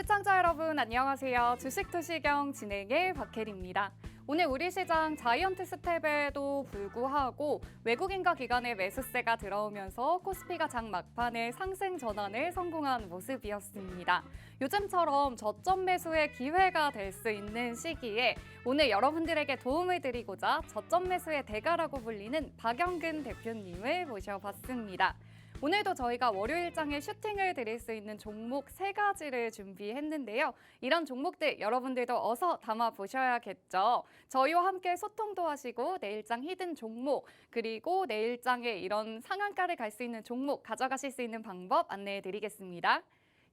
시청자 여러분 안녕하세요. 주식투시경 진행의 박혜리입니다. 오늘 우리 시장 자이언트 스텝에도 불구하고 외국인과 기관의 매수세가 들어오면서 코스피가 장 막판에 상승 전환에 성공한 모습이었습니다. 요즘처럼 저점 매수의 기회가 될 수 있는 시기에 오늘 여러분들에게 도움을 드리고자 저점 매수의 대가라고 불리는 박영근 대표님을 모셔봤습니다. 오늘도 저희가 월요일장에 슈팅을 드릴 수 있는 종목 3가지를 준비했는데요. 이런 종목들 여러분들도 어서 담아보셔야겠죠. 저희와 함께 소통도 하시고 내일장 히든 종목 그리고 내일장에 이런 상한가를 갈 수 있는 종목 가져가실 수 있는 방법 안내해드리겠습니다.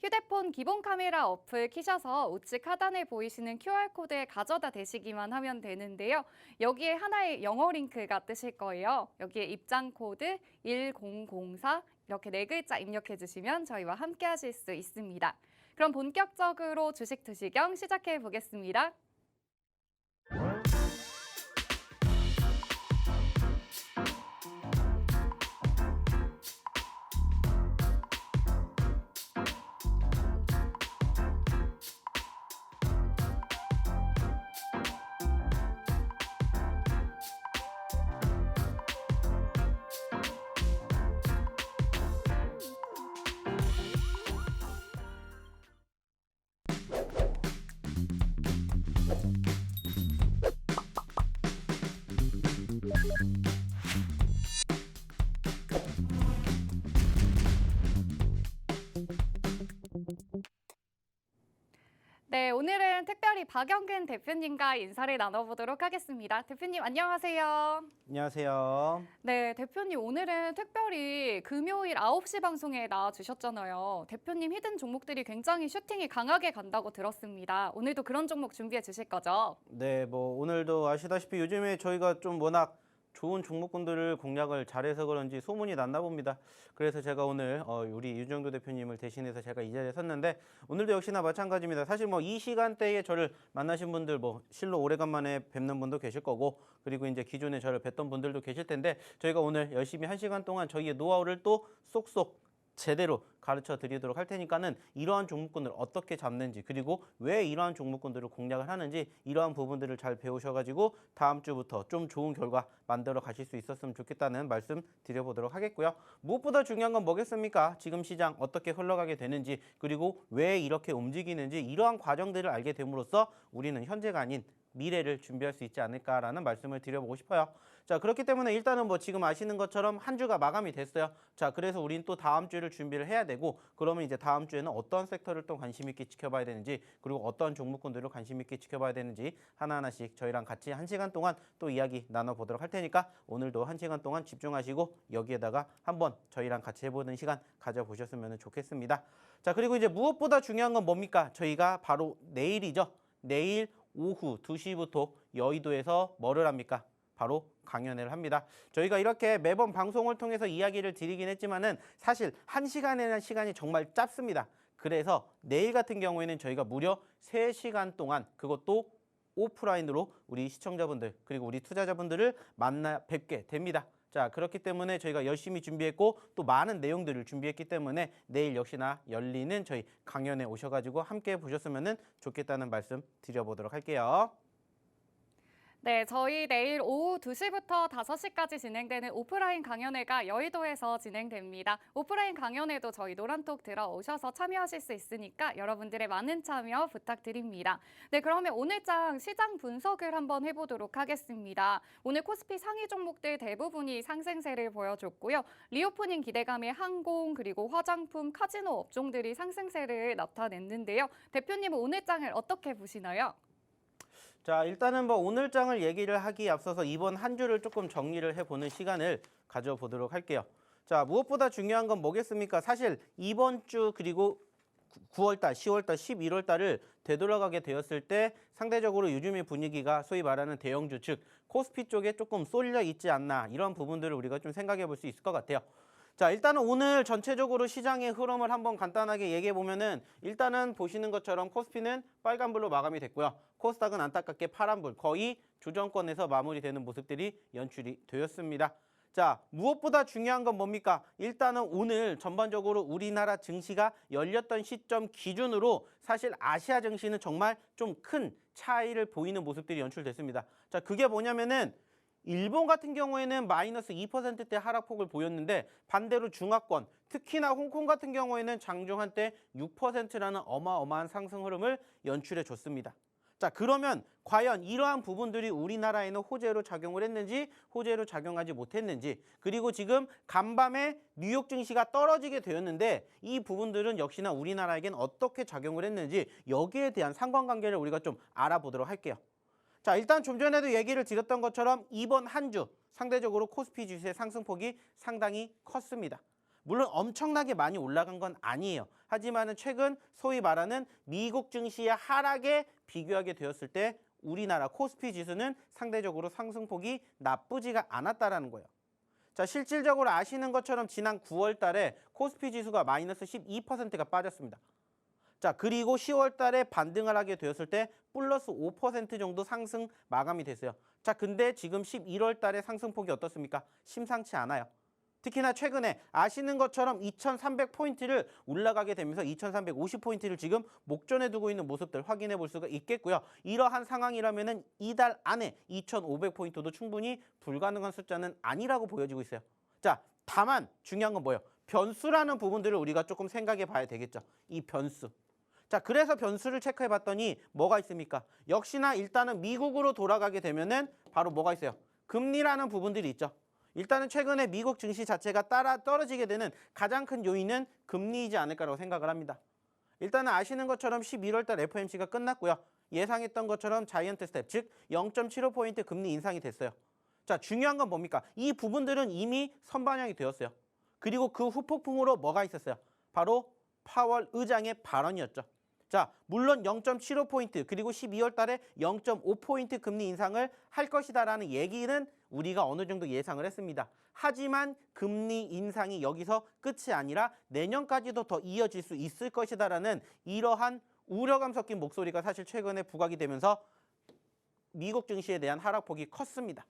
휴대폰 기본 카메라 어플 키셔서 우측 하단에 보이시는 QR코드에 가져다 대시기만 하면 되는데요. 여기에 하나의 영어 링크가 뜨실 거예요. 여기에 입장 코드 1004 이렇게 4글자 입력해 주시면 저희와 함께 하실 수 있습니다. 그럼 본격적으로 주식 투시경 시작해 보겠습니다. 네, 오늘은 특별히 박영근 대표님과 인사를 나눠보도록 하겠습니다. 대표님 안녕하세요. 안녕하세요. 네, 대표님 오늘은 특별히 금요일 9시 방송에 나와주셨잖아요. 대표님 히든 종목들이 굉장히 슈팅이 강하게 간다고 들었습니다. 오늘도 그런 종목 준비해 주실 거죠? 네, 오늘도 아시다시피 요즘에 저희가 좀 워낙 좋은 종목군들을 공략을 잘해서 그런지 소문이 났나 봅니다. 그래서 제가 오늘 우리 유정도 대표님을 대신해서 제가 이 자리에 섰는데 오늘도 역시나 마찬가지입니다. 사실 이 시간대에 저를 만나신 분들 실로 오래간만에 뵙는 분도 계실 거고 그리고 이제 기존에 저를 뵀던 분들도 계실 텐데 저희가 오늘 열심히 1시간 동안 저희의 노하우를 또 쏙쏙 제대로 가르쳐 드리도록 할 테니까는 이러한 종목군을 어떻게 잡는지 그리고 왜 이러한 종목군들을 공략을 하는지 이러한 부분들을 잘 배우셔가지고 다음 주부터 좀 좋은 결과 만들어 가실 수 있었으면 좋겠다는 말씀 드려보도록 하겠고요. 무엇보다 중요한 건 뭐겠습니까? 지금 시장 어떻게 흘러가게 되는지 그리고 왜 이렇게 움직이는지 이러한 과정들을 알게 됨으로써 우리는 현재가 아닌 미래를 준비할 수 있지 않을까라는 말씀을 드려보고 싶어요. 자, 그렇기 때문에 일단은 지금 아시는 것처럼 한 주가 마감이 됐어요. 자, 그래서 우린 또 다음 주를 준비를 해야 되고 그러면 이제 다음 주에는 어떤 섹터를 또 관심 있게 지켜봐야 되는지 그리고 어떤 종목군들을 관심 있게 지켜봐야 되는지 하나하나씩 저희랑 같이 1시간 동안 또 이야기 나눠보도록 할 테니까 오늘도 1시간 동안 집중하시고 여기에다가 한번 저희랑 같이 해보는 시간 가져보셨으면 좋겠습니다. 자, 그리고 이제 무엇보다 중요한 건 뭡니까? 저희가 바로 내일이죠. 내일 오후 2시부터 여의도에서 뭐를 합니까? 바로 강연회를 합니다. 저희가 이렇게 매번 방송을 통해서 이야기를 드리긴 했지만은 사실 1시간이라는 시간이 정말 짧습니다. 그래서 내일 같은 경우에는 저희가 무려 3시간 동안 그것도 오프라인으로 우리 시청자분들 그리고 우리 투자자분들을 만나 뵙게 됩니다. 자, 그렇기 때문에 저희가 열심히 준비했고 또 많은 내용들을 준비했기 때문에 내일 역시나 열리는 저희 강연에 오셔가지고 함께 보셨으면 좋겠다는 말씀 드려보도록 할게요. 네, 저희 내일 오후 2시부터 5시까지 진행되는 오프라인 강연회가 여의도에서 진행됩니다. 오프라인 강연회도 저희 노란톡 들어오셔서 참여하실 수 있으니까 여러분들의 많은 참여 부탁드립니다. 네, 그러면 오늘장 시장 분석을 한번 해보도록 하겠습니다. 오늘 코스피 상위 종목들 대부분이 상승세를 보여줬고요. 리오프닝 기대감의 항공 그리고 화장품, 카지노 업종들이 상승세를 나타냈는데요. 대표님은 오늘장을 어떻게 보시나요? 자, 일단은 오늘장을 얘기를 하기에 앞서서 이번 한 주를 조금 정리를 해보는 시간을 가져보도록 할게요. 자, 무엇보다 중요한 건 뭐겠습니까? 사실 이번 주 그리고 9월달, 10월달, 11월달을 되돌아가게 되었을 때 상대적으로 요즘의 분위기가 소위 말하는 대형주 즉 코스피 쪽에 조금 쏠려 있지 않나 이런 부분들을 우리가 좀 생각해 볼 수 있을 것 같아요. 자, 일단은 오늘 전체적으로 시장의 흐름을 한번 간단하게 얘기해 보면은 일단은 보시는 것처럼 코스피는 빨간불로 마감이 됐고요. 코스닥은 안타깝게 파란불, 거의 조정권에서 마무리되는 모습들이 연출이 되었습니다. 자, 무엇보다 중요한 건 뭡니까? 일단은 오늘 전반적으로 우리나라 증시가 열렸던 시점 기준으로 사실 아시아 증시는 정말 좀 큰 차이를 보이는 모습들이 연출됐습니다. 자, 그게 뭐냐면은 일본 같은 경우에는 마이너스 2%대 하락폭을 보였는데 반대로 중화권, 특히나 홍콩 같은 경우에는 장중 한때 6%라는 어마어마한 상승 흐름을 연출해 줬습니다. 자, 그러면 과연 이러한 부분들이 우리나라에는 호재로 작용을 했는지 호재로 작용하지 못했는지, 그리고 지금 간밤에 뉴욕 증시가 떨어지게 되었는데 이 부분들은 역시나 우리나라에겐 어떻게 작용을 했는지 여기에 대한 상관관계를 우리가 좀 알아보도록 할게요. 자, 일단 좀 전에도 얘기를 드렸던 것처럼 이번 한 주 상대적으로 코스피 지수의 상승폭이 상당히 컸습니다. 물론 엄청나게 많이 올라간 건 아니에요. 하지만은 최근 소위 말하는 미국 증시의 하락에 비교하게 되었을 때 우리나라 코스피 지수는 상대적으로 상승폭이 나쁘지가 않았다라는 거예요. 자, 실질적으로 아시는 것처럼 지난 9월 달에 코스피 지수가 마이너스 12%가 빠졌습니다. 자, 그리고 10월 달에 반등을 하게 되었을 때 플러스 5% 정도 상승 마감이 됐어요. 자, 근데 지금 11월 달에 상승폭이 어떻습니까? 심상치 않아요. 특히나 최근에 아시는 것처럼 2300포인트를 올라가게 되면서 2350포인트를 지금 목전에 두고 있는 모습들 확인해 볼 수가 있겠고요. 이러한 상황이라면은 이달 안에 2500포인트도 충분히 불가능한 숫자는 아니라고 보여지고 있어요. 자, 다만 중요한 건 뭐예요? 변수라는 부분들을 우리가 조금 생각해 봐야 되겠죠. 이 변수. 자, 그래서 변수를 체크해 봤더니 뭐가 있습니까? 역시나 일단은 미국으로 돌아가게 되면은 바로 뭐가 있어요? 금리라는 부분들이 있죠. 일단은 최근에 미국 증시 자체가 따라 떨어지게 되는 가장 큰 요인은 금리이지 않을까라고 생각을 합니다. 일단은 아시는 것처럼 11월 달 FOMC가 끝났고요. 예상했던 것처럼 자이언트 스텝, 즉 0.75포인트 금리 인상이 됐어요. 자, 중요한 건 뭡니까? 이 부분들은 이미 선반영이 되었어요. 그리고 그 후폭풍으로 뭐가 있었어요? 바로 파월 의장의 발언이었죠. 자, 물론 0.75포인트 그리고 12월 달에 0.5포인트 금리 인상을 할 것이다라는 얘기는 우리가 어느 정도 예상을 했습니다. 하지만 금리 인상이 여기서 끝이 아니라 내년까지도 더 이어질 수 있을 것이다라는 이러한 우려감 섞인 목소리가 사실 최근에 부각이 되면서 미국 증시에 대한 하락폭이 컸습니다.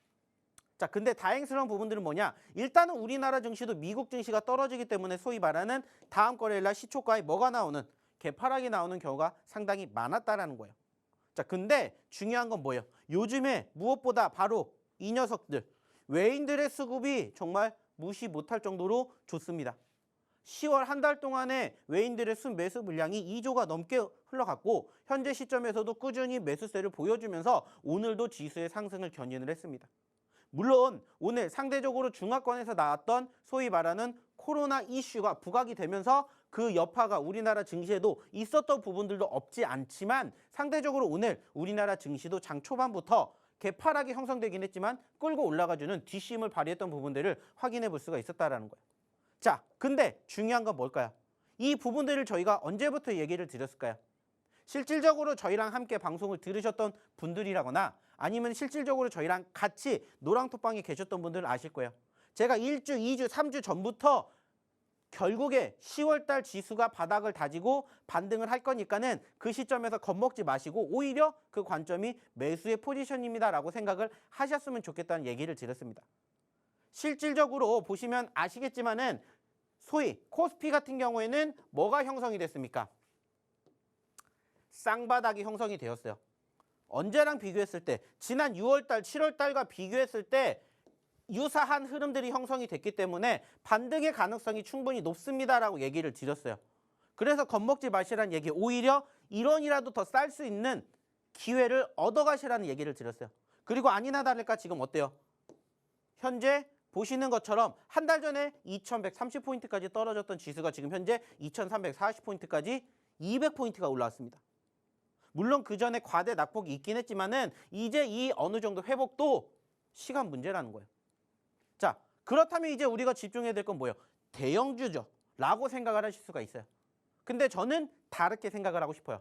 자, 근데 다행스러운 부분들은 뭐냐? 일단은 우리나라 증시도 미국 증시가 떨어지기 때문에 소위 말하는 다음 거래일 날 시초가에 뭐가 나오는 개파락이 나오는 경우가 상당히 많았다라는 거예요. 자, 근데 중요한 건 뭐예요? 요즘에 무엇보다 바로 이 녀석들, 외인들의 수급이 정말 무시 못할 정도로 좋습니다. 10월 한 달 동안에 외인들의 순매수 물량이 2조가 넘게 흘러갔고 현재 시점에서도 꾸준히 매수세를 보여주면서 오늘도 지수의 상승을 견인을 했습니다. 물론 오늘 상대적으로 중화권에서 나왔던 소위 말하는 코로나 이슈가 부각이 되면서 그 여파가 우리나라 증시에도 있었던 부분들도 없지 않지만 상대적으로 오늘 우리나라 증시도 장 초반부터 개파락이 형성되긴 했지만 끌고 올라가주는 뒷심을 발휘했던 부분들을 확인해 볼 수가 있었다라는 거예요. 자, 근데 중요한 건 뭘까요? 이 부분들을 저희가 언제부터 얘기를 드렸을까요? 실질적으로 저희랑 함께 방송을 들으셨던 분들이라거나 아니면 실질적으로 저희랑 같이 노랑톡방에 계셨던 분들은 아실 거예요. 제가 1주, 2주, 3주 전부터 결국에 10월 달 지수가 바닥을 다지고 반등을 할 거니까는 그 시점에서 겁먹지 마시고 오히려 그 관점이 매수의 포지션입니다라고 생각을 하셨으면 좋겠다는 얘기를 드렸습니다. 실질적으로 보시면 아시겠지만은 소위 코스피 같은 경우에는 뭐가 형성이 됐습니까? 쌍바닥이 형성이 되었어요. 언제랑 비교했을 때? 지난 6월 달, 7월 달과 비교했을 때 유사한 흐름들이 형성이 됐기 때문에 반등의 가능성이 충분히 높습니다라고 얘기를 드렸어요. 그래서 겁먹지 마시라는 얘기, 오히려 1원이라도 더 쌀 수 있는 기회를 얻어가시라는 얘기를 드렸어요. 그리고 아니나 다를까 지금 어때요? 현재 보시는 것처럼 한 달 전에 2130포인트까지 떨어졌던 지수가 지금 현재 2340포인트까지 200포인트가 올라왔습니다. 물론 그 전에 과대 낙폭이 있긴 했지만은 이제 이 어느 정도 회복도 시간 문제라는 거예요. 자, 그렇다면 이제 우리가 집중해야 될 건 뭐예요? 대형주죠 라고 생각을 하실 수가 있어요. 근데 저는 다르게 생각을 하고 싶어요.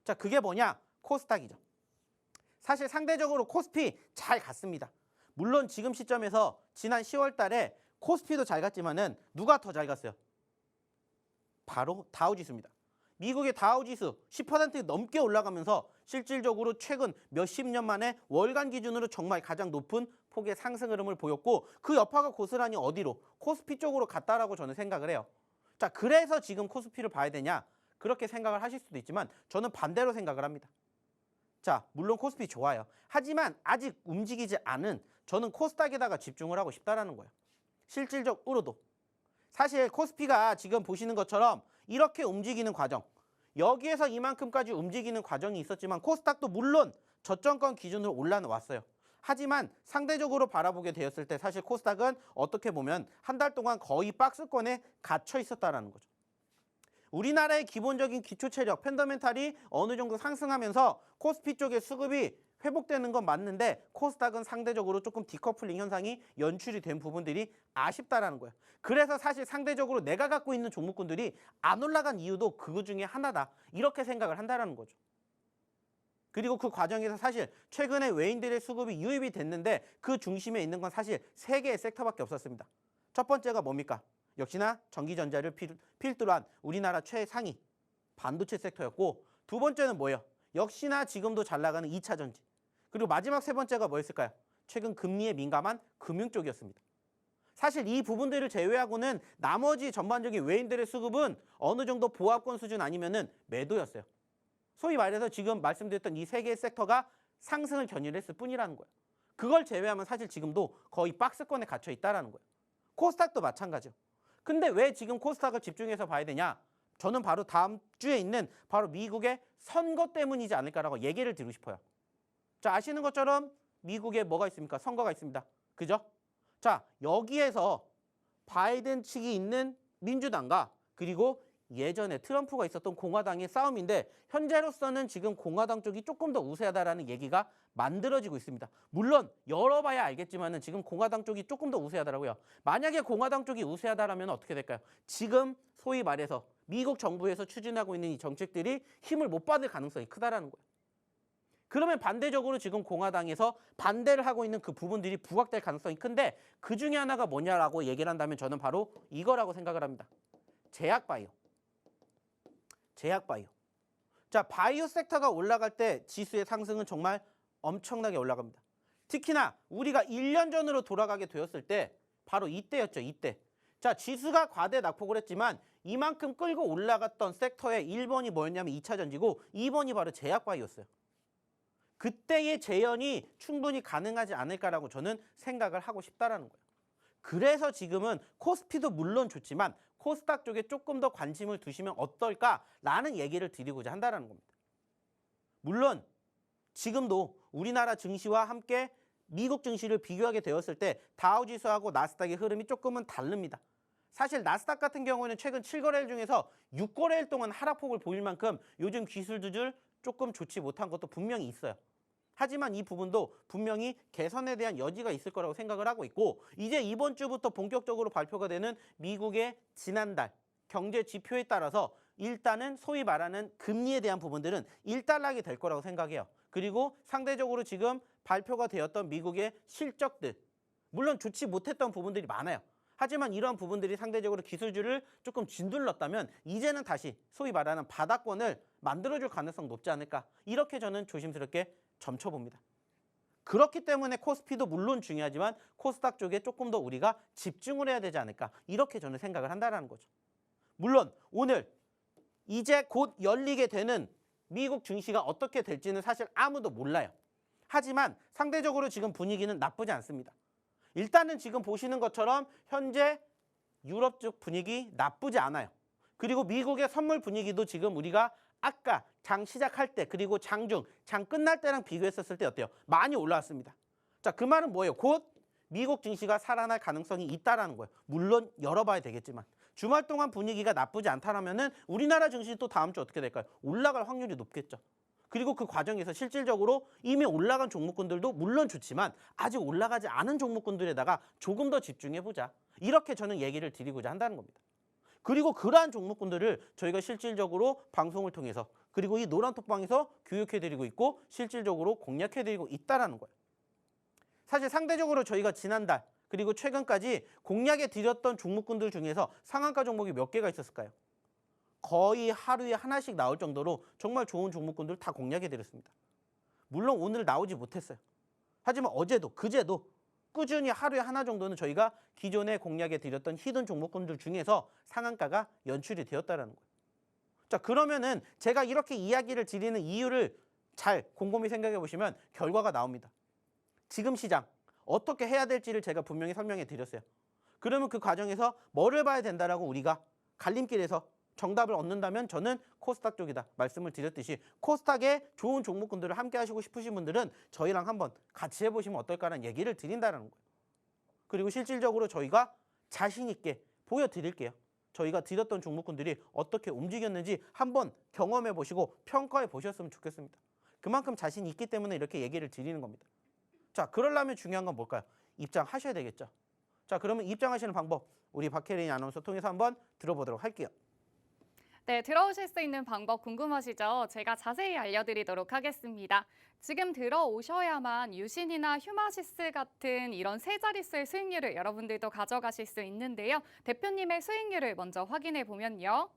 자, 그게 뭐냐? 코스닥이죠. 사실 상대적으로 코스피 잘 갔습니다. 물론 지금 시점에서 지난 10월 달에 코스피도 잘 갔지만은 누가 더 잘 갔어요? 바로 다우지수입니다. 미국의 다우지수 10% 넘게 올라가면서 실질적으로 최근 몇십 년 만에 월간 기준으로 정말 가장 높은 폭의 상승 흐름을 보였고 그 여파가 고스란히 어디로? 코스피 쪽으로 갔다라고 저는 생각을 해요. 자, 그래서 지금 코스피를 봐야 되냐? 그렇게 생각을 하실 수도 있지만 저는 반대로 생각을 합니다. 자, 물론 코스피 좋아요. 하지만 아직 움직이지 않은 저는 코스닥에다가 집중을 하고 싶다라는 거예요. 실질적으로도. 사실 코스피가 지금 보시는 것처럼 이렇게 움직이는 과정, 여기에서 이만큼까지 움직이는 과정이 있었지만 코스닥도 물론 저점권 기준으로 올라왔어요. 하지만 상대적으로 바라보게 되었을 때 사실 코스닥은 어떻게 보면 한 달 동안 거의 박스권에 갇혀 있었다는 거죠. 우리나라의 기본적인 기초 체력, 펀더멘탈이 어느 정도 상승하면서 코스피 쪽의 수급이 회복되는 건 맞는데 코스닥은 상대적으로 조금 디커플링 현상이 연출이 된 부분들이 아쉽다라는 거예요. 그래서 사실 상대적으로 내가 갖고 있는 종목군들이 안 올라간 이유도 그거 중에 하나다. 이렇게 생각을 한다는 거죠. 그리고 그 과정에서 사실 최근에 외인들의 수급이 유입이 됐는데 그 중심에 있는 건 사실 세 개의 섹터밖에 없었습니다. 첫 번째가 뭡니까? 역시나 전기전자를 필두로 한 우리나라 최상위 반도체 섹터였고 두 번째는 뭐예요? 역시나 지금도 잘 나가는 2차 전지. 그리고 마지막 세 번째가 뭐였을까요? 최근 금리에 민감한 금융 쪽이었습니다. 사실 이 부분들을 제외하고는 나머지 전반적인 외인들의 수급은 어느 정도 보합권 수준 아니면은 매도였어요. 소위 말해서 지금 말씀드렸던 이 세 개의 섹터가 상승을 견인했을 뿐이라는 거예요. 그걸 제외하면 사실 지금도 거의 박스권에 갇혀 있다는 거예요. 코스닥도 마찬가지죠. 근데 왜 지금 코스닥을 집중해서 봐야 되냐? 저는 바로 다음 주에 있는 바로 미국의 선거 때문이지 않을까라고 얘기를 드리고 싶어요. 자, 아시는 것처럼 미국에 뭐가 있습니까? 선거가 있습니다. 그죠? 자, 여기에서 바이든 측이 있는 민주당과 그리고 예전에 트럼프가 있었던 공화당의 싸움인데 현재로서는 지금 공화당 쪽이 조금 더 우세하다라는 얘기가 만들어지고 있습니다. 물론 열어봐야 알겠지만은 지금 공화당 쪽이 조금 더 우세하더라고요. 만약에 공화당 쪽이 우세하다라면 어떻게 될까요? 지금 소위 말해서 미국 정부에서 추진하고 있는 이 정책들이 힘을 못 받을 가능성이 크다라는 거예요. 그러면 반대적으로 지금 공화당에서 반대를 하고 있는 그 부분들이 부각될 가능성이 큰데 그 중에 하나가 뭐냐라고 얘기를 한다면 저는 바로 이거라고 생각을 합니다. 제약바이오. 제약바이오. 자, 바이오 섹터가 올라갈 때 지수의 상승은 정말 엄청나게 올라갑니다. 특히나 우리가 1년 전으로 돌아가게 되었을 때 바로 이때였죠. 이때. 자, 지수가 과대 낙폭을 했지만 이만큼 끌고 올라갔던 섹터의 1번이 뭐였냐면 2차 전지고 2번이 바로 제약바이오였어요. 그때의 재현이 충분히 가능하지 않을까라고 저는 생각을 하고 싶다라는 거예요. 그래서 지금은 코스피도 물론 좋지만 코스닥 쪽에 조금 더 관심을 두시면 어떨까라는 얘기를 드리고자 한다는 겁니다. 물론 지금도 우리나라 증시와 함께 미국 증시를 비교하게 되었을 때 다우지수하고 나스닥의 흐름이 조금은 다릅니다. 사실 나스닥 같은 경우에는 최근 7거래일 중에서 6거래일 동안 하락폭을 보일 만큼 요즘 기술 조절 조금 좋지 못한 것도 분명히 있어요. 하지만 이 부분도 분명히 개선에 대한 여지가 있을 거라고 생각을 하고 있고 이제 이번 주부터 본격적으로 발표가 되는 미국의 지난달 경제 지표에 따라서 일단은 소위 말하는 금리에 대한 부분들은 일단락이 될 거라고 생각해요. 그리고 상대적으로 지금 발표가 되었던 미국의 실적들 물론 좋지 못했던 부분들이 많아요. 하지만 이런 부분들이 상대적으로 기술주를 조금 짓눌렀다면 이제는 다시 소위 말하는 바닥권을 만들어줄 가능성 높지 않을까 이렇게 저는 조심스럽게 점쳐봅니다. 그렇기 때문에 코스피도 물론 중요하지만 코스닥 쪽에 조금 더 우리가 집중을 해야 되지 않을까 이렇게 저는 생각을 한다는 거죠. 물론 오늘 이제 곧 열리게 되는 미국 증시가 어떻게 될지는 사실 아무도 몰라요. 하지만 상대적으로 지금 분위기는 나쁘지 않습니다. 일단은 지금 보시는 것처럼 현재 유럽 쪽 분위기 나쁘지 않아요. 그리고 미국의 선물 분위기도 지금 우리가 아까 장 시작할 때 그리고 장중, 장 끝날 때랑 비교했었을 때 어때요? 많이 올라왔습니다. 자, 그 말은 뭐예요? 곧 미국 증시가 살아날 가능성이 있다라는 거예요. 물론 열어봐야 되겠지만 주말 동안 분위기가 나쁘지 않다라면은 우리나라 증시 또 다음 주 어떻게 될까요? 올라갈 확률이 높겠죠. 그리고 그 과정에서 실질적으로 이미 올라간 종목군들도 물론 좋지만 아직 올라가지 않은 종목군들에다가 조금 더 집중해보자. 이렇게 저는 얘기를 드리고자 한다는 겁니다. 그리고 그러한 종목군들을 저희가 실질적으로 방송을 통해서 그리고 이 노란톡방에서 교육해드리고 있고 실질적으로 공략해드리고 있다는 거예요. 사실 상대적으로 저희가 지난달 그리고 최근까지 공략해드렸던 종목군들 중에서 상한가 종목이 몇 개가 있었을까요? 거의 하루에 하나씩 나올 정도로 정말 좋은 종목군들 다 공략해드렸습니다. 물론 오늘 나오지 못했어요. 하지만 어제도 그제도 꾸준히 하루에 하나 정도는 저희가 기존에 공략해드렸던 히든 종목군들 중에서 상한가가 연출이 되었다는 거예요. 자, 그러면은 제가 이렇게 이야기를 드리는 이유를 잘 곰곰이 생각해 보시면 결과가 나옵니다. 지금 시장 어떻게 해야 될지를 제가 분명히 설명해 드렸어요. 그러면 그 과정에서 뭐를 봐야 된다라고 우리가 갈림길에서 정답을 얻는다면 저는 코스닥 쪽이다 말씀을 드렸듯이 코스닥의 좋은 종목군들을 함께 하시고 싶으신 분들은 저희랑 한번 같이 해보시면 어떨까라는 얘기를 드린다는 거예요. 그리고 실질적으로 저희가 자신 있게 보여드릴게요. 저희가 드렸던 종목군들이 어떻게 움직였는지 한번 경험해 보시고 평가해 보셨으면 좋겠습니다. 그만큼 자신 있기 때문에 이렇게 얘기를 드리는 겁니다. 자, 그러려면 중요한 건 뭘까요? 입장하셔야 되겠죠. 자, 그러면 입장하시는 방법 우리 박혜린 아나운서 통해서 한번 들어보도록 할게요. 네, 들어오실 수 있는 방법 궁금하시죠? 제가 자세히 알려드리도록 하겠습니다. 지금 들어오셔야만 유신이나 휴마시스 같은 이런 세 자릿수의 수익률을 여러분들도 가져가실 수 있는데요. 대표님의 수익률을 먼저 확인해 보면요.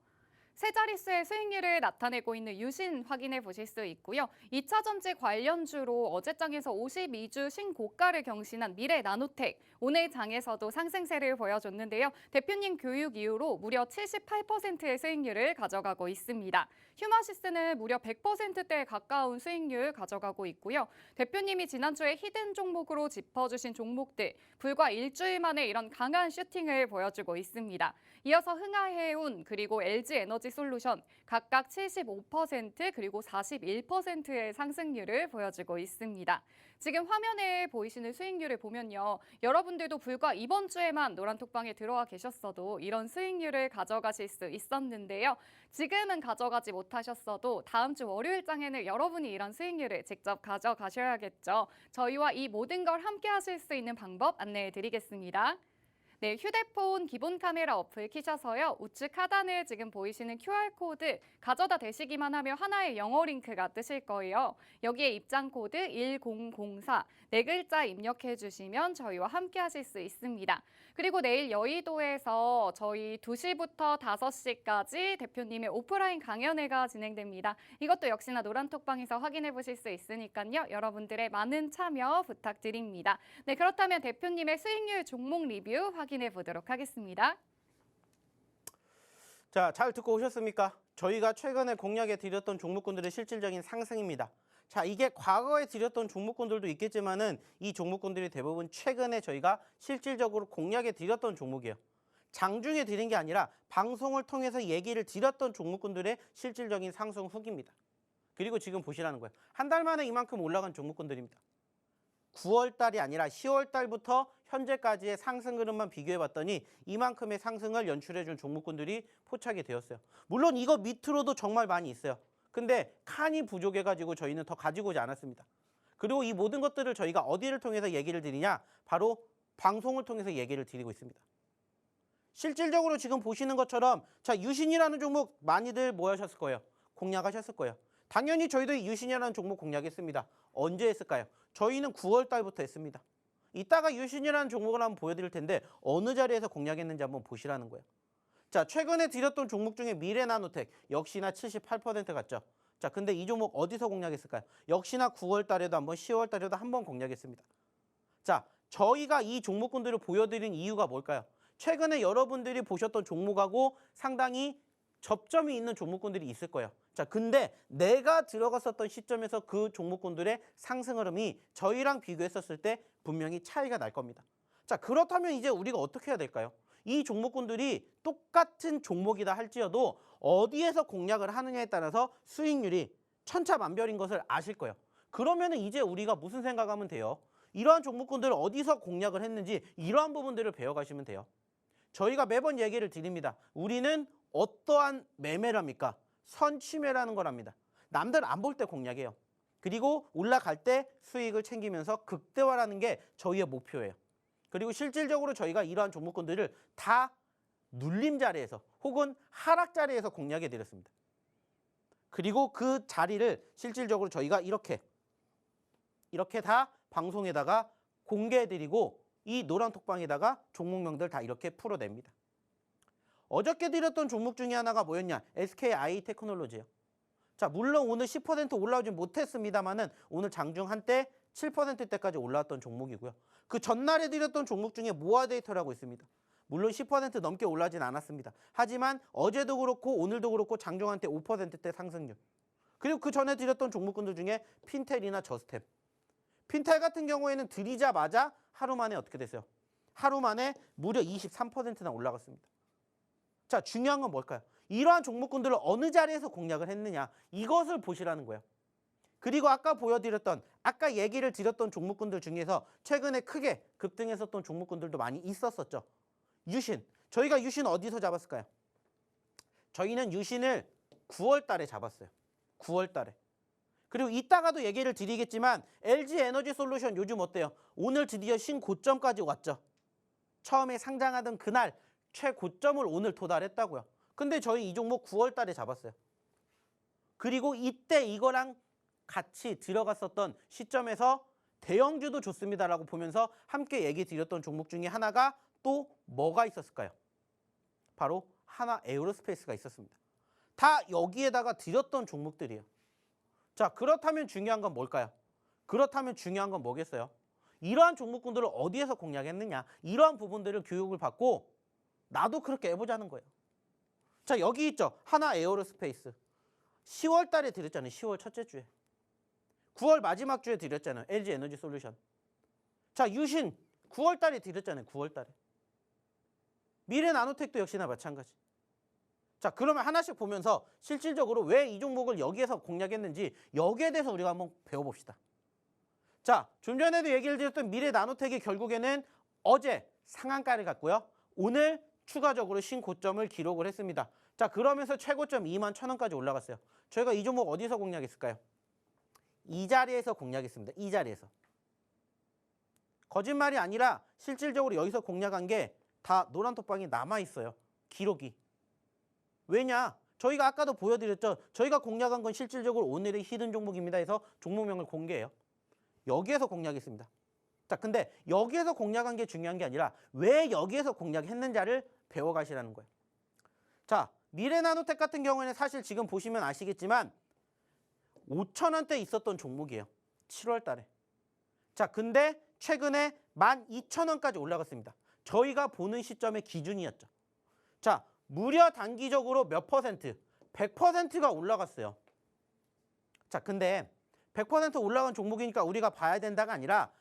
세 자릿수의 수익률을 나타내고 있는 유신 확인해 보실 수 있고요. 2차 전지 관련주로 어제장에서 52주 신고가를 경신한 미래 나노텍, 오늘 장에서도 상승세를 보여줬는데요. 대표님 교육 이후로 무려 78%의 수익률을 가져가고 있습니다. 휴마시스는 무려 100%대에 가까운 수익률 가져가고 있고요. 대표님이 지난주에 히든 종목으로 짚어주신 종목들, 불과 일주일 만에 이런 강한 슈팅을 보여주고 있습니다. 이어서 흥하해운 그리고 LG에너지솔루션 각각 75% 그리고 41%의 상승률을 보여주고 있습니다. 지금 화면에 보이시는 수익률을 보면요. 여러분들도 불과 이번 주에만 노란톡방에 들어와 계셨어도 이런 수익률을 가져가실 수 있었는데요. 지금은 가져가지 못하셨어도 다음 주 월요일장에는 여러분이 이런 수익률을 직접 가져가셔야겠죠. 저희와 이 모든 걸 함께 하실 수 있는 방법 안내해 드리겠습니다. 네, 휴대폰 기본 카메라 어플 키셔서요. 우측 하단에 지금 보이시는 QR코드 가져다 대시기만 하면 하나의 영어 링크가 뜨실 거예요. 여기에 입장 코드 1004 네 글자 입력해 주시면 저희와 함께 하실 수 있습니다. 그리고 내일 여의도에서 저희 2시부터 5시까지 대표님의 오프라인 강연회가 진행됩니다. 이것도 역시나 노란톡방에서 확인해 보실 수 있으니까요. 여러분들의 많은 참여 부탁드립니다. 네, 그렇다면 대표님의 수익률 종목 리뷰 확인해 보도록 하겠습니다. 자, 잘 듣고 오셨습니까? 저희가 최근에 공략해 드렸던 종목군들의 실질적인 상승입니다. 자, 이게 과거에 드렸던 종목군들도 있겠지만은 이 종목군들이 대부분 최근에 저희가 실질적으로 공략해 드렸던 종목이에요. 장중에 드린 게 아니라 방송을 통해서 얘기를 드렸던 종목군들의 실질적인 상승 후기입니다. 그리고 지금 보시라는 거예요. 한 달 만에 이만큼 올라간 종목군들입니다. 9월 달이 아니라 10월 달부터 현재까지의 상승 흐름만 비교해 봤더니 이만큼의 상승을 연출해 준 종목군들이 포착이 되었어요. 물론 이거 밑으로도 정말 많이 있어요. 근데 칸이 부족해 가지고 저희는 더 가지고 오지 않았습니다. 그리고 이 모든 것들을 저희가 어디를 통해서 얘기를 드리냐? 바로 방송을 통해서 얘기를 드리고 있습니다. 실질적으로 지금 보시는 것처럼 자, 유신이라는 종목 많이들 뭐 하셨을 거예요? 공략하셨을 거예요. 당연히 저희도 유신이라는 종목 공략했습니다. 언제 했을까요? 저희는 9월 달부터 했습니다. 이따가 유신이라는 종목을 한번 보여드릴 텐데 어느 자리에서 공략했는지 한번 보시라는 거예요. 자, 최근에 드렸던 종목 중에 미래나노텍 역시나 78% 갔죠. 자, 근데 이 종목 어디서 공략했을까요? 역시나 9월 달에도 한번 10월 달에도 한번 공략했습니다. 자, 저희가 이 종목군들을 보여드린 이유가 뭘까요? 최근에 여러분들이 보셨던 종목하고 상당히 접점이 있는 종목군들이 있을 거예요. 자, 근데 내가 들어갔었던 시점에서 그 종목군들의 상승 흐름이 저희랑 비교했었을 때 분명히 차이가 날 겁니다. 자, 그렇다면 이제 우리가 어떻게 해야 될까요? 이 종목군들이 똑같은 종목이다 할지어도 어디에서 공략을 하느냐에 따라서 수익률이 천차만별인 것을 아실 거예요. 그러면 이제 우리가 무슨 생각하면 돼요? 이러한 종목군들을 어디서 공략을 했는지 이러한 부분들을 배워가시면 돼요. 저희가 매번 얘기를 드립니다. 우리는 어떠한 매매를 합니까? 선취매라는 거랍니다. 남들 안 볼 때 공략해요. 그리고 올라갈 때 수익을 챙기면서 극대화라는 게 저희의 목표예요. 그리고 실질적으로 저희가 이러한 종목군들을 다 눌림 자리에서 혹은 하락 자리에서 공략해 드렸습니다. 그리고 그 자리를 실질적으로 저희가 이렇게 다 방송에다가 공개해 드리고 이 노란톡방에다가 종목명들 다 이렇게 풀어냅니다. 어저께 드렸던 종목 중에 하나가 뭐였냐? SKI 테크놀로지예요. 자, 물론 오늘 10% 올라오진 못했습니다만은 오늘 장중 한때 7%대까지 올라왔던 종목이고요. 그 전날에 드렸던 종목 중에 모아데이터라고 있습니다. 물론 10% 넘게 올라진 않았습니다. 하지만 어제도 그렇고 오늘도 그렇고 장중 한때 5%대 상승률. 그리고 그 전에 드렸던 종목군들 중에 핀텔이나 저스템. 핀텔 같은 경우에는 들이자마자 하루 만에 어떻게 됐어요? 하루 만에 무려 23%나 올라갔습니다. 자, 중요한 건 뭘까요? 이러한 종목군들을 어느 자리에서 공략을 했느냐, 이것을 보시라는 거예요. 그리고 아까 아까 얘기를 드렸던 종목군들 중에서 최근에 크게 급등했었던 종목군들도 많이 있었었죠. 유신. 저희가 유신 어디서 잡았을까요? 저희는 유신을 9월 달에 잡았어요. 9월 달에. 그리고 이따가도 얘기를 드리겠지만 LG 에너지 솔루션 요즘 어때요? 오늘 드디어 신고점까지 왔죠. 처음에 상장하던 그날 최고점을 오늘 도달했다고요. 근데 저희 이 종목 9월 달에 잡았어요. 그리고 이때 이거랑 같이 들어갔었던 시점에서 대형주도 좋습니다라고 보면서 함께 얘기 드렸던 종목 중에 하나가 또 뭐가 있었을까요? 바로 하나 에어로스페이스가 있었습니다. 다 여기에다가 드렸던 종목들이에요. 자, 그렇다면 중요한 건 뭘까요? 그렇다면 중요한 건 뭐겠어요? 이러한 종목군들을 어디에서 공략했느냐, 이러한 부분들을 교육을 받고 나도 그렇게 해보자는 거예요. 자, 여기 있죠. 하나 에어로스페이스. 10월 달에 드렸잖아요. 10월 첫째 주에. 9월 마지막 주에 드렸잖아요. LG 에너지 솔루션. 자, 유신 9월 달에 드렸잖아요. 9월 달에. 미래 나노텍도 역시나 마찬가지. 자, 그러면 하나씩 보면서 실질적으로 왜 이 종목을 여기에서 공략했는지 여기에 대해서 우리가 한번 배워봅시다. 자, 좀 전에도 얘기를 드렸던 미래 나노텍이 결국에는 어제 상한가를 갔고요. 오늘 추가적으로 신고점을 기록을 했습니다. 자, 그러면서 최고점 21,000원까지 올라갔어요. 저희가 이 종목 어디서 공략했을까요? 이 자리에서 공략했습니다. 이 자리에서. 거짓말이 아니라 실질적으로 여기서 공략한 게 다 노란 톡방이 남아있어요. 기록이. 왜냐? 저희가 아까도 보여드렸죠. 저희가 공략한 건 실질적으로 오늘의 히든 종목입니다 해서 종목명을 공개해요. 여기에서 공략했습니다. 자, 근데 여기에서 공략한 게 중요한 게 아니라 왜 여기에서 공략했는지를 배워가시라는 거예요. 자, 미래나노텍 같은 경우에는 사실 지금 보시면 아시겠지만 5,000원대 있었던 종목이에요. 7월 달에. 자, 근데 최근에 12,000원까지 올라갔습니다. 저희가 보는 시점의 기준이었죠. 자, 무려 단기적으로 몇 퍼센트? 100%가 올라갔어요. 자, 근데 100% 올라간 종목이니까 우리가 봐야 된다가 아니라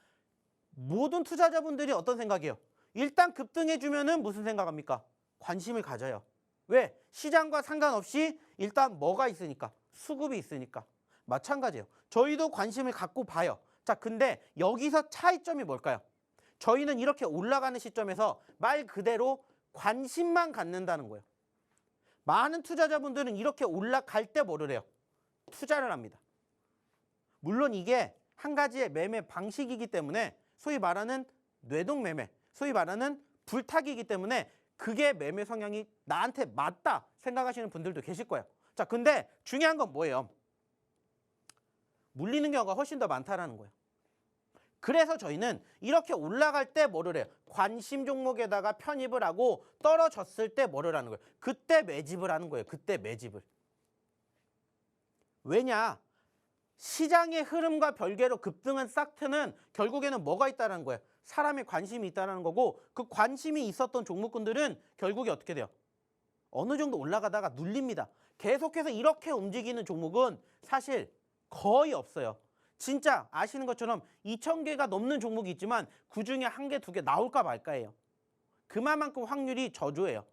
모든 투자자분들이 어떤 생각이에요? 일단 급등해주면은 무슨 생각합니까? 관심을 가져요. 왜? 시장과 상관없이 일단 뭐가 있으니까? 수급이 있으니까. 마찬가지예요. 저희도 관심을 갖고 봐요. 자, 근데 여기서 차이점이 뭘까요? 저희는 이렇게 올라가는 시점에서 말 그대로 관심만 갖는다는 거예요. 많은 투자자분들은 이렇게 올라갈 때 뭐를 해요? 투자를 합니다. 물론 이게 한 가지의 매매 방식이기 때문에 소위 말하는 뇌동매매, 소위 말하는 불타기이기 때문에 그게 매매 성향이 나한테 맞다 생각하시는 분들도 계실 거예요. 자, 근데 중요한 건 뭐예요? 물리는 경우가 훨씬 더 많다라는 거예요. 그래서 저희는 이렇게 올라갈 때 뭐를 해요? 관심 종목에다가 편입을 하고 떨어졌을 때 뭐를 하는 거예요? 그때 매집을 하는 거예요. 그때 매집을. 왜냐? 시장의 흐름과 별개로 급등한 싹트는 결국에는 뭐가 있다는 거예요? 사람의 관심이 있다는 거고 그 관심이 있었던 종목군들은 결국에 어떻게 돼요? 어느 정도 올라가다가 눌립니다. 계속해서 이렇게 움직이는 종목은 사실 거의 없어요. 진짜 아시는 것처럼 2,000개가 넘는 종목이 있지만 그중에 1개, 2개 나올까 말까예요. 그만큼 확률이 저조해요.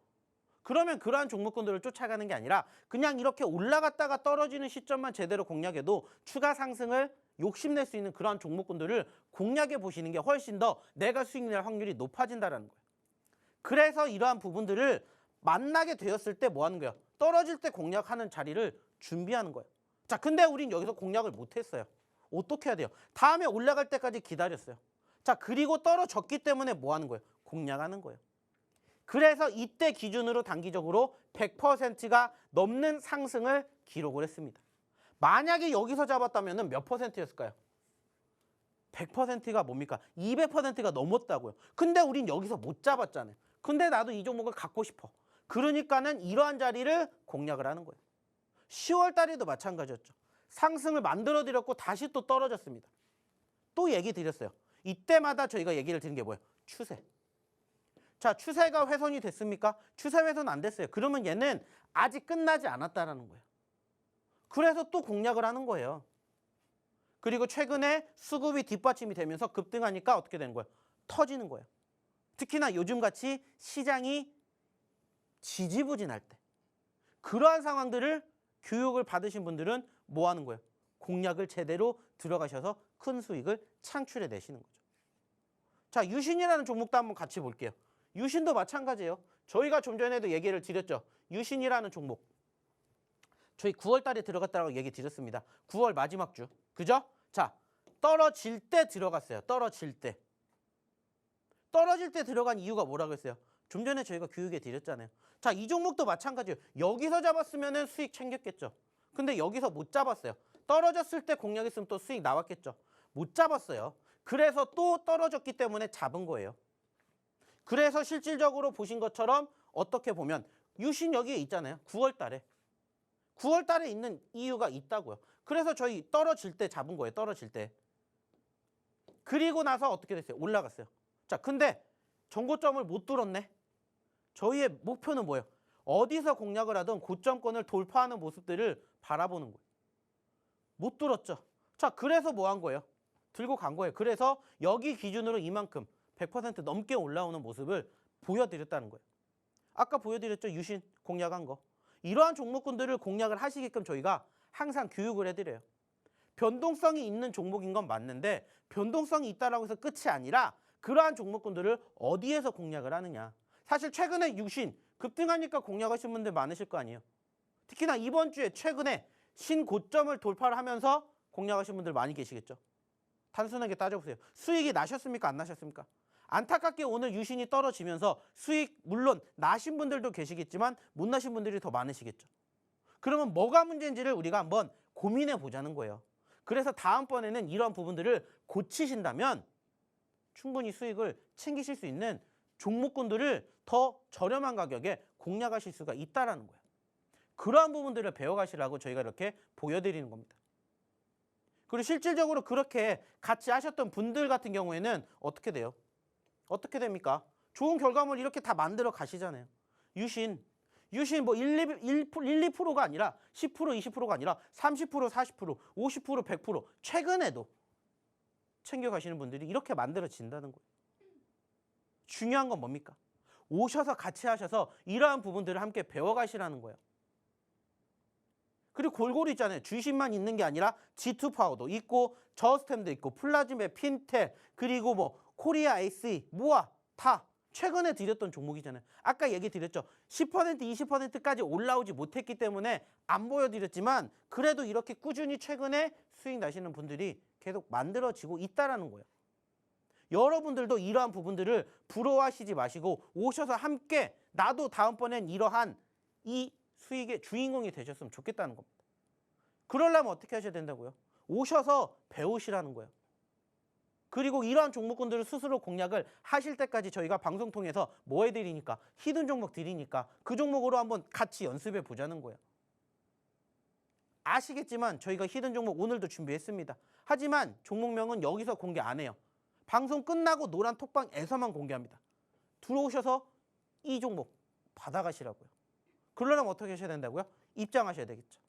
그러면 그러한 종목군들을 쫓아가는 게 아니라 그냥 이렇게 올라갔다가 떨어지는 시점만 제대로 공략해도 추가 상승을 욕심낼 수 있는 그러한 종목군들을 공략해 보시는 게 훨씬 더 내가 수익 낼 확률이 높아진다는 거예요. 그래서 이러한 부분들을 만나게 되었을 때 뭐 하는 거예요? 떨어질 때 공략하는 자리를 준비하는 거예요. 자, 근데 우린 여기서 공략을 못했어요. 어떻게 해야 돼요? 다음에 올라갈 때까지 기다렸어요. 자, 그리고 떨어졌기 때문에 뭐 하는 거예요? 공략하는 거예요. 그래서 이때 기준으로 단기적으로 100%가 넘는 상승을 기록을 했습니다. 만약에 여기서 잡았다면 몇 퍼센트였을까요? 100%가 뭡니까? 200%가 넘었다고요. 근데 우린 여기서 못 잡았잖아요. 근데 나도 이 종목을 갖고 싶어. 그러니까는 이러한 자리를 공략을 하는 거예요. 10월 달에도 마찬가지였죠. 상승을 만들어 드렸고 다시 또 떨어졌습니다. 또 얘기 드렸어요. 이때마다 저희가 얘기를 드린 게 뭐예요? 추세. 자, 추세가 훼손이 됐습니까? 추세 훼손 안 됐어요. 그러면 얘는 아직 끝나지 않았다라는 거예요. 그래서 또 공략을 하는 거예요. 그리고 최근에 수급이 뒷받침이 되면서 급등하니까 어떻게 되는 거예요? 터지는 거예요. 특히나 요즘같이 시장이 지지부진할 때 그러한 상황들을 교육을 받으신 분들은 뭐 하는 거예요? 공략을 제대로 들어가셔서 큰 수익을 창출해 내시는 거죠. 자, 유신이라는 종목도 한번 같이 볼게요. 유신도 마찬가지예요. 저희가 좀 전에도 얘기를 드렸죠. 유신이라는 종목. 저희 9월 달에 들어갔다고 얘기 드렸습니다. 9월 마지막 주. 그죠? 자, 떨어질 때 들어갔어요. 떨어질 때. 떨어질 때 들어간 이유가 뭐라고 했어요? 좀 전에 저희가 교육에 드렸잖아요. 자, 이 종목도 마찬가지예요. 여기서 잡았으면 수익 챙겼겠죠. 근데 여기서 못 잡았어요. 떨어졌을 때 공략했으면 또 수익 나왔겠죠. 못 잡았어요. 그래서 또 떨어졌기 때문에 잡은 거예요. 그래서 실질적으로 보신 것처럼 어떻게 보면 유신 여기에 있잖아요. 9월 달에. 9월 달에 있는 이유가 있다고요. 그래서 저희 떨어질 때 잡은 거예요. 떨어질 때. 그리고 나서 어떻게 됐어요? 올라갔어요. 자, 근데 정고점을 못 뚫었네. 저희의 목표는 뭐예요? 어디서 공략을 하든 고점권을 돌파하는 모습들을 바라보는 거예요. 못 뚫었죠. 자, 그래서 뭐 한 거예요? 들고 간 거예요. 그래서 여기 기준으로 이만큼 100% 넘게 올라오는 모습을 보여드렸다는 거예요. 아까 보여드렸죠? 유신 공략한 거. 이러한 종목군들을 공략을 하시게끔 저희가 항상 교육을 해드려요. 변동성이 있는 종목인 건 맞는데 변동성이 있다라고 해서 끝이 아니라 그러한 종목군들을 어디에서 공략을 하느냐. 사실 최근에 유신 급등하니까 공략하신 분들 많으실 거 아니에요. 특히나 이번 주에 최근에 신고점을 돌파를 하면서 공략하신 분들 많이 계시겠죠. 단순하게 따져보세요. 수익이 나셨습니까? 안 나셨습니까? 안타깝게 오늘 유신이 떨어지면서 수익 물론 나신 분들도 계시겠지만 못 나신 분들이 더 많으시겠죠. 그러면 뭐가 문제인지를 우리가 한번 고민해 보자는 거예요. 그래서 다음번에는 이런 부분들을 고치신다면 충분히 수익을 챙기실 수 있는 종목군들을 더 저렴한 가격에 공략하실 수가 있다는 거예요. 그러한 부분들을 배워가시라고 저희가 이렇게 보여드리는 겁니다. 그리고 실질적으로 그렇게 같이 하셨던 분들 같은 경우에는 어떻게 돼요? 어떻게 됩니까? 좋은 결과물 이렇게 다 만들어 가시잖아요. 유신 뭐 2%가 아니라 10%, 20%가 아니라 30%, 40%, 50%, 100% 최근에도 챙겨가시는 분들이 이렇게 만들어진다는 거예요. 중요한 건 뭡니까? 오셔서 같이 하셔서 이러한 부분들을 함께 배워가시라는 거예요. 그리고 골고루 있잖아요. 주식만 있는 게 아니라 G2 파워도 있고 저스템도 있고 플라즈메, 핀텔, 그리고 뭐 코리아 SE, 모아 다 최근에 드렸던 종목이잖아요. 아까 얘기 드렸죠. 10%, 20%까지 올라오지 못했기 때문에 안 보여드렸지만 그래도 이렇게 꾸준히 최근에 수익 나시는 분들이 계속 만들어지고 있다는 거예요. 여러분들도 이러한 부분들을 부러워하시지 마시고 오셔서 함께 나도 다음번엔 이러한 이 수익의 주인공이 되셨으면 좋겠다는 겁니다. 그러려면 어떻게 하셔야 된다고요? 오셔서 배우시라는 거예요. 그리고 이러한 종목군들을 스스로 공략을 하실 때까지 저희가 방송 통해서 뭐 해드리니까 히든 종목 드리니까 그 종목으로 한번 같이 연습해 보자는 거예요. 아시겠지만 저희가 히든 종목 오늘도 준비했습니다. 하지만 종목명은 여기서 공개 안 해요. 방송 끝나고 노란 톡방에서만 공개합니다. 들어오셔서 이 종목 받아가시라고요. 그러려면 어떻게 하셔야 된다고요? 입장하셔야 되겠죠.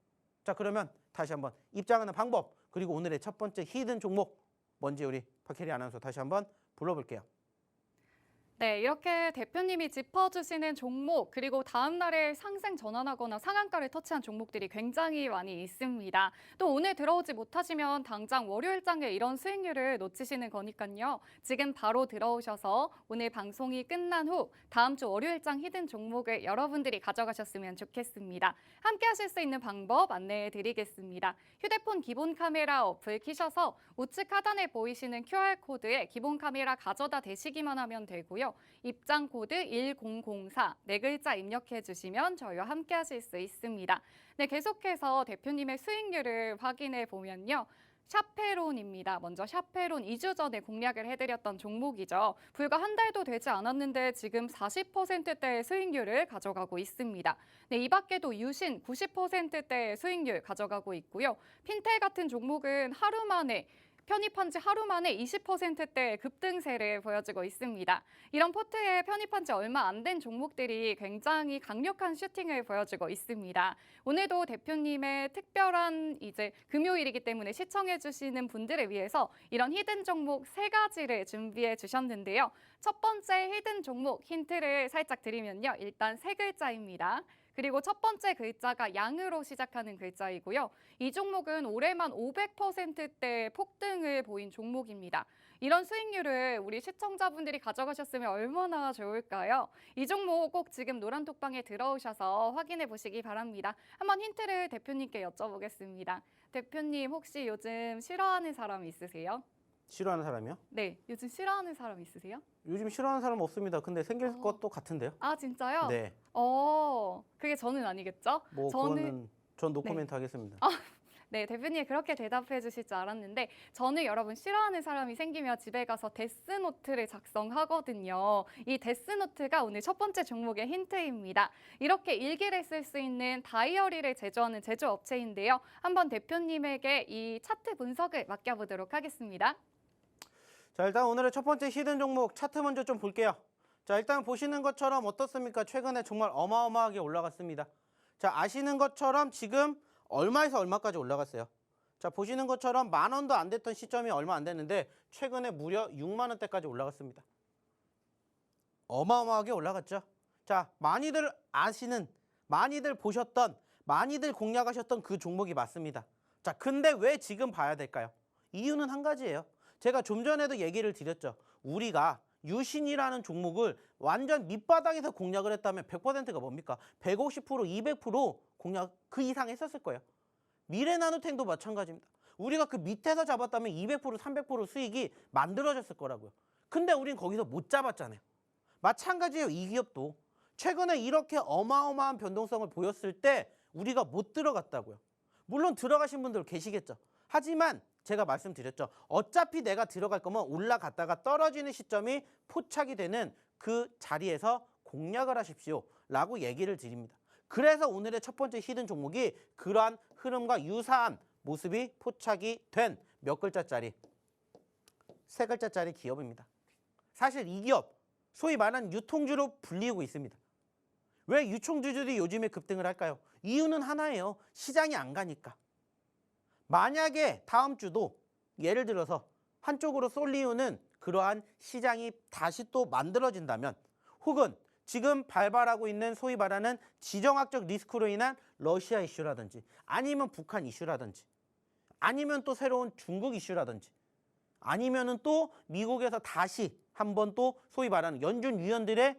자, 그러면 다시 한번 입장하는 방법 그리고 오늘의 첫 번째 히든 종목 뭔지 우리 박혜리 아나운서 다시 한번 불러볼게요. 네, 이렇게 대표님이 짚어주시는 종목 그리고 다음 날에 상승 전환하거나 상한가를 터치한 종목들이 굉장히 많이 있습니다. 또 오늘 들어오지 못하시면 당장 월요일장에 이런 수익률을 놓치시는 거니까요. 지금 바로 들어오셔서 오늘 방송이 끝난 후 다음 주 월요일장 히든 종목을 여러분들이 가져가셨으면 좋겠습니다. 함께 하실 수 있는 방법 안내해 드리겠습니다. 휴대폰 기본 카메라 어플 키셔서 우측 하단에 보이시는 QR코드에 기본 카메라 가져다 대시기만 하면 되고요. 입장 코드 1004 네 글자 입력해 주시면 저희와 함께 하실 수 있습니다. 네, 계속해서 대표님의 수익률을 확인해 보면요. 샤페론입니다. 먼저 샤페론 2주 전에 공략을 해드렸던 종목이죠. 불과 한 달도 되지 않았는데 지금 40%대의 수익률을 가져가고 있습니다. 네, 이 밖에도 유신 90%대의 수익률 가져가고 있고요. 핀텔 같은 종목은 하루 만에 편입한 지 하루 만에 20%대 급등세를 보여주고 있습니다. 이런 포트에 편입한 지 얼마 안 된 종목들이 굉장히 강력한 슈팅을 보여주고 있습니다. 오늘도 대표님의 특별한 금요일이기 때문에 시청해 주시는 분들을 위해서 이런 히든 종목 3가지를 준비해 주셨는데요. 첫 번째 히든 종목 힌트를 살짝 드리면요. 일단 3글자입니다. 그리고 첫 번째 글자가 양으로 시작하는 글자이고요. 이 종목은 올해만 500%대 폭등을 보인 종목입니다. 이런 수익률을 우리 시청자분들이 가져가셨으면 얼마나 좋을까요? 이 종목 꼭 지금 노란톡방에 들어오셔서 확인해 보시기 바랍니다. 한번 힌트를 대표님께 여쭤보겠습니다. 대표님 혹시 요즘 싫어하는 사람 있으세요? 싫어하는 사람이요? 네, 요즘 싫어하는 사람 있으세요? 요즘 싫어하는 사람 없습니다. 근데 생길 것도 같은데요? 아, 진짜요? 네. 그게 저는 아니겠죠? 뭐 그거는 전 노코멘트 하겠습니다. 네, 대표님 그렇게 대답해 주실 줄 알았는데 저는 여러분 싫어하는 사람이 생기면 집에 가서 데스노트를 작성하거든요. 이 데스노트가 오늘 첫 번째 종목의 힌트입니다. 이렇게 일기를 쓸 수 있는 다이어리를 제조하는 제조업체인데요. 한번 대표님에게 이 차트 분석을 맡겨보도록 하겠습니다. 자, 일단 오늘의 첫 번째 히든 종목 차트 먼저 좀 볼게요. 자, 일단 보시는 것처럼 어떻습니까? 최근에 정말 어마어마하게 올라갔습니다. 자, 아시는 것처럼 지금 얼마에서 얼마까지 올라갔어요? 자, 보시는 것처럼 10,000원도 안 됐던 시점이 얼마 안 됐는데 최근에 무려 6만 원대까지 올라갔습니다. 어마어마하게 올라갔죠. 자, 많이들 아시는, 많이들 보셨던, 많이들 공략하셨던 그 종목이 맞습니다. 자, 근데 왜 지금 봐야 될까요? 이유는 한 가지예요. 제가 좀 전에도 얘기를 드렸죠. 우리가 유신이라는 종목을 완전 밑바닥에서 공략을 했다면 100%가 뭡니까? 150%, 200% 공략 그 이상 했었을 거예요. 미래나노텍도 마찬가지입니다. 우리가 그 밑에서 잡았다면 200%, 300% 수익이 만들어졌을 거라고요. 근데 우린 거기서 못 잡았잖아요. 마찬가지예요. 이 기업도. 최근에 이렇게 어마어마한 변동성을 보였을 때 우리가 못 들어갔다고요. 물론 들어가신 분들 계시겠죠. 하지만 제가 말씀드렸죠. 어차피 내가 들어갈 거면 올라갔다가 떨어지는 시점이 포착이 되는 그 자리에서 공략을 하십시오 라고 얘기를 드립니다. 그래서 오늘의 첫 번째 히든 종목이 그러한 흐름과 유사한 모습이 포착이 된 몇 글자짜리? 3글자짜리 기업입니다. 사실 이 기업 소위 말하는 유통주로 불리고 있습니다. 왜 유통주들이 요즘에 급등을 할까요? 이유는 하나예요. 시장이 안 가니까. 만약에 다음 주도 예를 들어서 한쪽으로 쏠 이유는 그러한 시장이 다시 또 만들어진다면 혹은 지금 발발하고 있는 소위 말하는 지정학적 리스크로 인한 러시아 이슈라든지 아니면 북한 이슈라든지 아니면 또 새로운 중국 이슈라든지 아니면은 또 미국에서 다시 한번 또 소위 말하는 연준 위원들의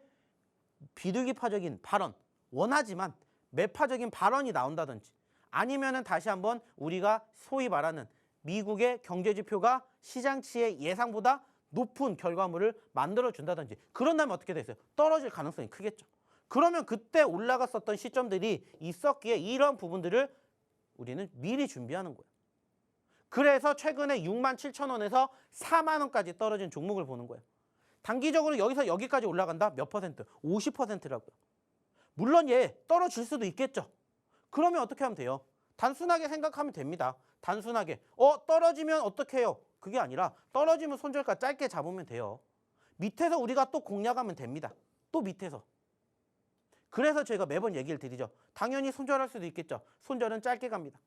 비둘기파적인 발언 원하지만 매파적인 발언이 나온다든지 아니면은 다시 한번 우리가 소위 말하는 미국의 경제지표가 시장치의 예상보다 높은 결과물을 만들어준다든지 그런다면 어떻게 됐어요? 떨어질 가능성이 크겠죠. 그러면 그때 올라갔었던 시점들이 있었기에 이런 부분들을 우리는 미리 준비하는 거예요. 그래서 최근에 67,000원에서 4만 원까지 떨어진 종목을 보는 거예요. 단기적으로 여기서 여기까지 올라간다? 몇 퍼센트? 50%라고요. 물론 떨어질 수도 있겠죠. 그러면 어떻게 하면 돼요? 단순하게 생각하면 됩니다. 단순하게 떨어지면 어떻게 해요? 그게 아니라 떨어지면 손절가 짧게 잡으면 돼요. 밑에서 우리가 또 공략하면 됩니다. 또 밑에서. 그래서 제가 매번 얘기를 드리죠. 당연히 손절할 수도 있겠죠. 손절은 짧게 갑니다.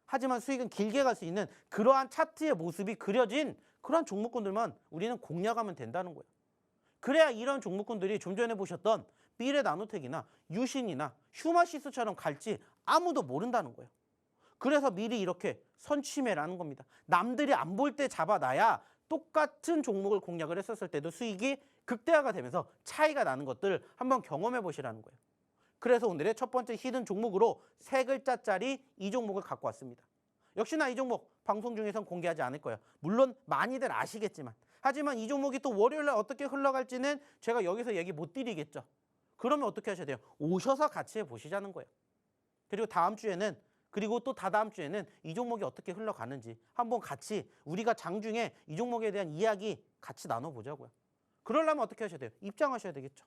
하지만 수익은 길게 갈 수 있는 그러한 차트의 모습이 그려진 그러한 종목군들만 우리는 공략하면 된다는 거예요. 그래야 이런 종목군들이 좀 전에 보셨던 미래나노텍이나 유신이나 휴마시스처럼 갈지 아무도 모른다는 거예요. 그래서 미리 이렇게 선취매라는 겁니다. 남들이 안 볼 때 잡아놔야 똑같은 종목을 공략을 했었을 때도 수익이 극대화가 되면서 차이가 나는 것들을 한번 경험해 보시라는 거예요. 그래서 오늘의 첫 번째 히든 종목으로 3글자짜리 이 종목을 갖고 왔습니다. 역시나 이 종목 방송 중에선 공개하지 않을 거예요. 물론 많이들 아시겠지만 하지만 이 종목이 또 월요일날 어떻게 흘러갈지는 제가 여기서 얘기 못 드리겠죠. 그러면 어떻게 하셔야 돼요? 오셔서 같이 해보시자는 거예요. 그리고 다음 주에는 그리고 또 다다음 주에는 이 종목이 어떻게 흘러가는지 한번 같이 우리가 장중에 이 종목에 대한 이야기 같이 나눠보자고요. 그러려면 어떻게 하셔야 돼요? 입장하셔야 되겠죠.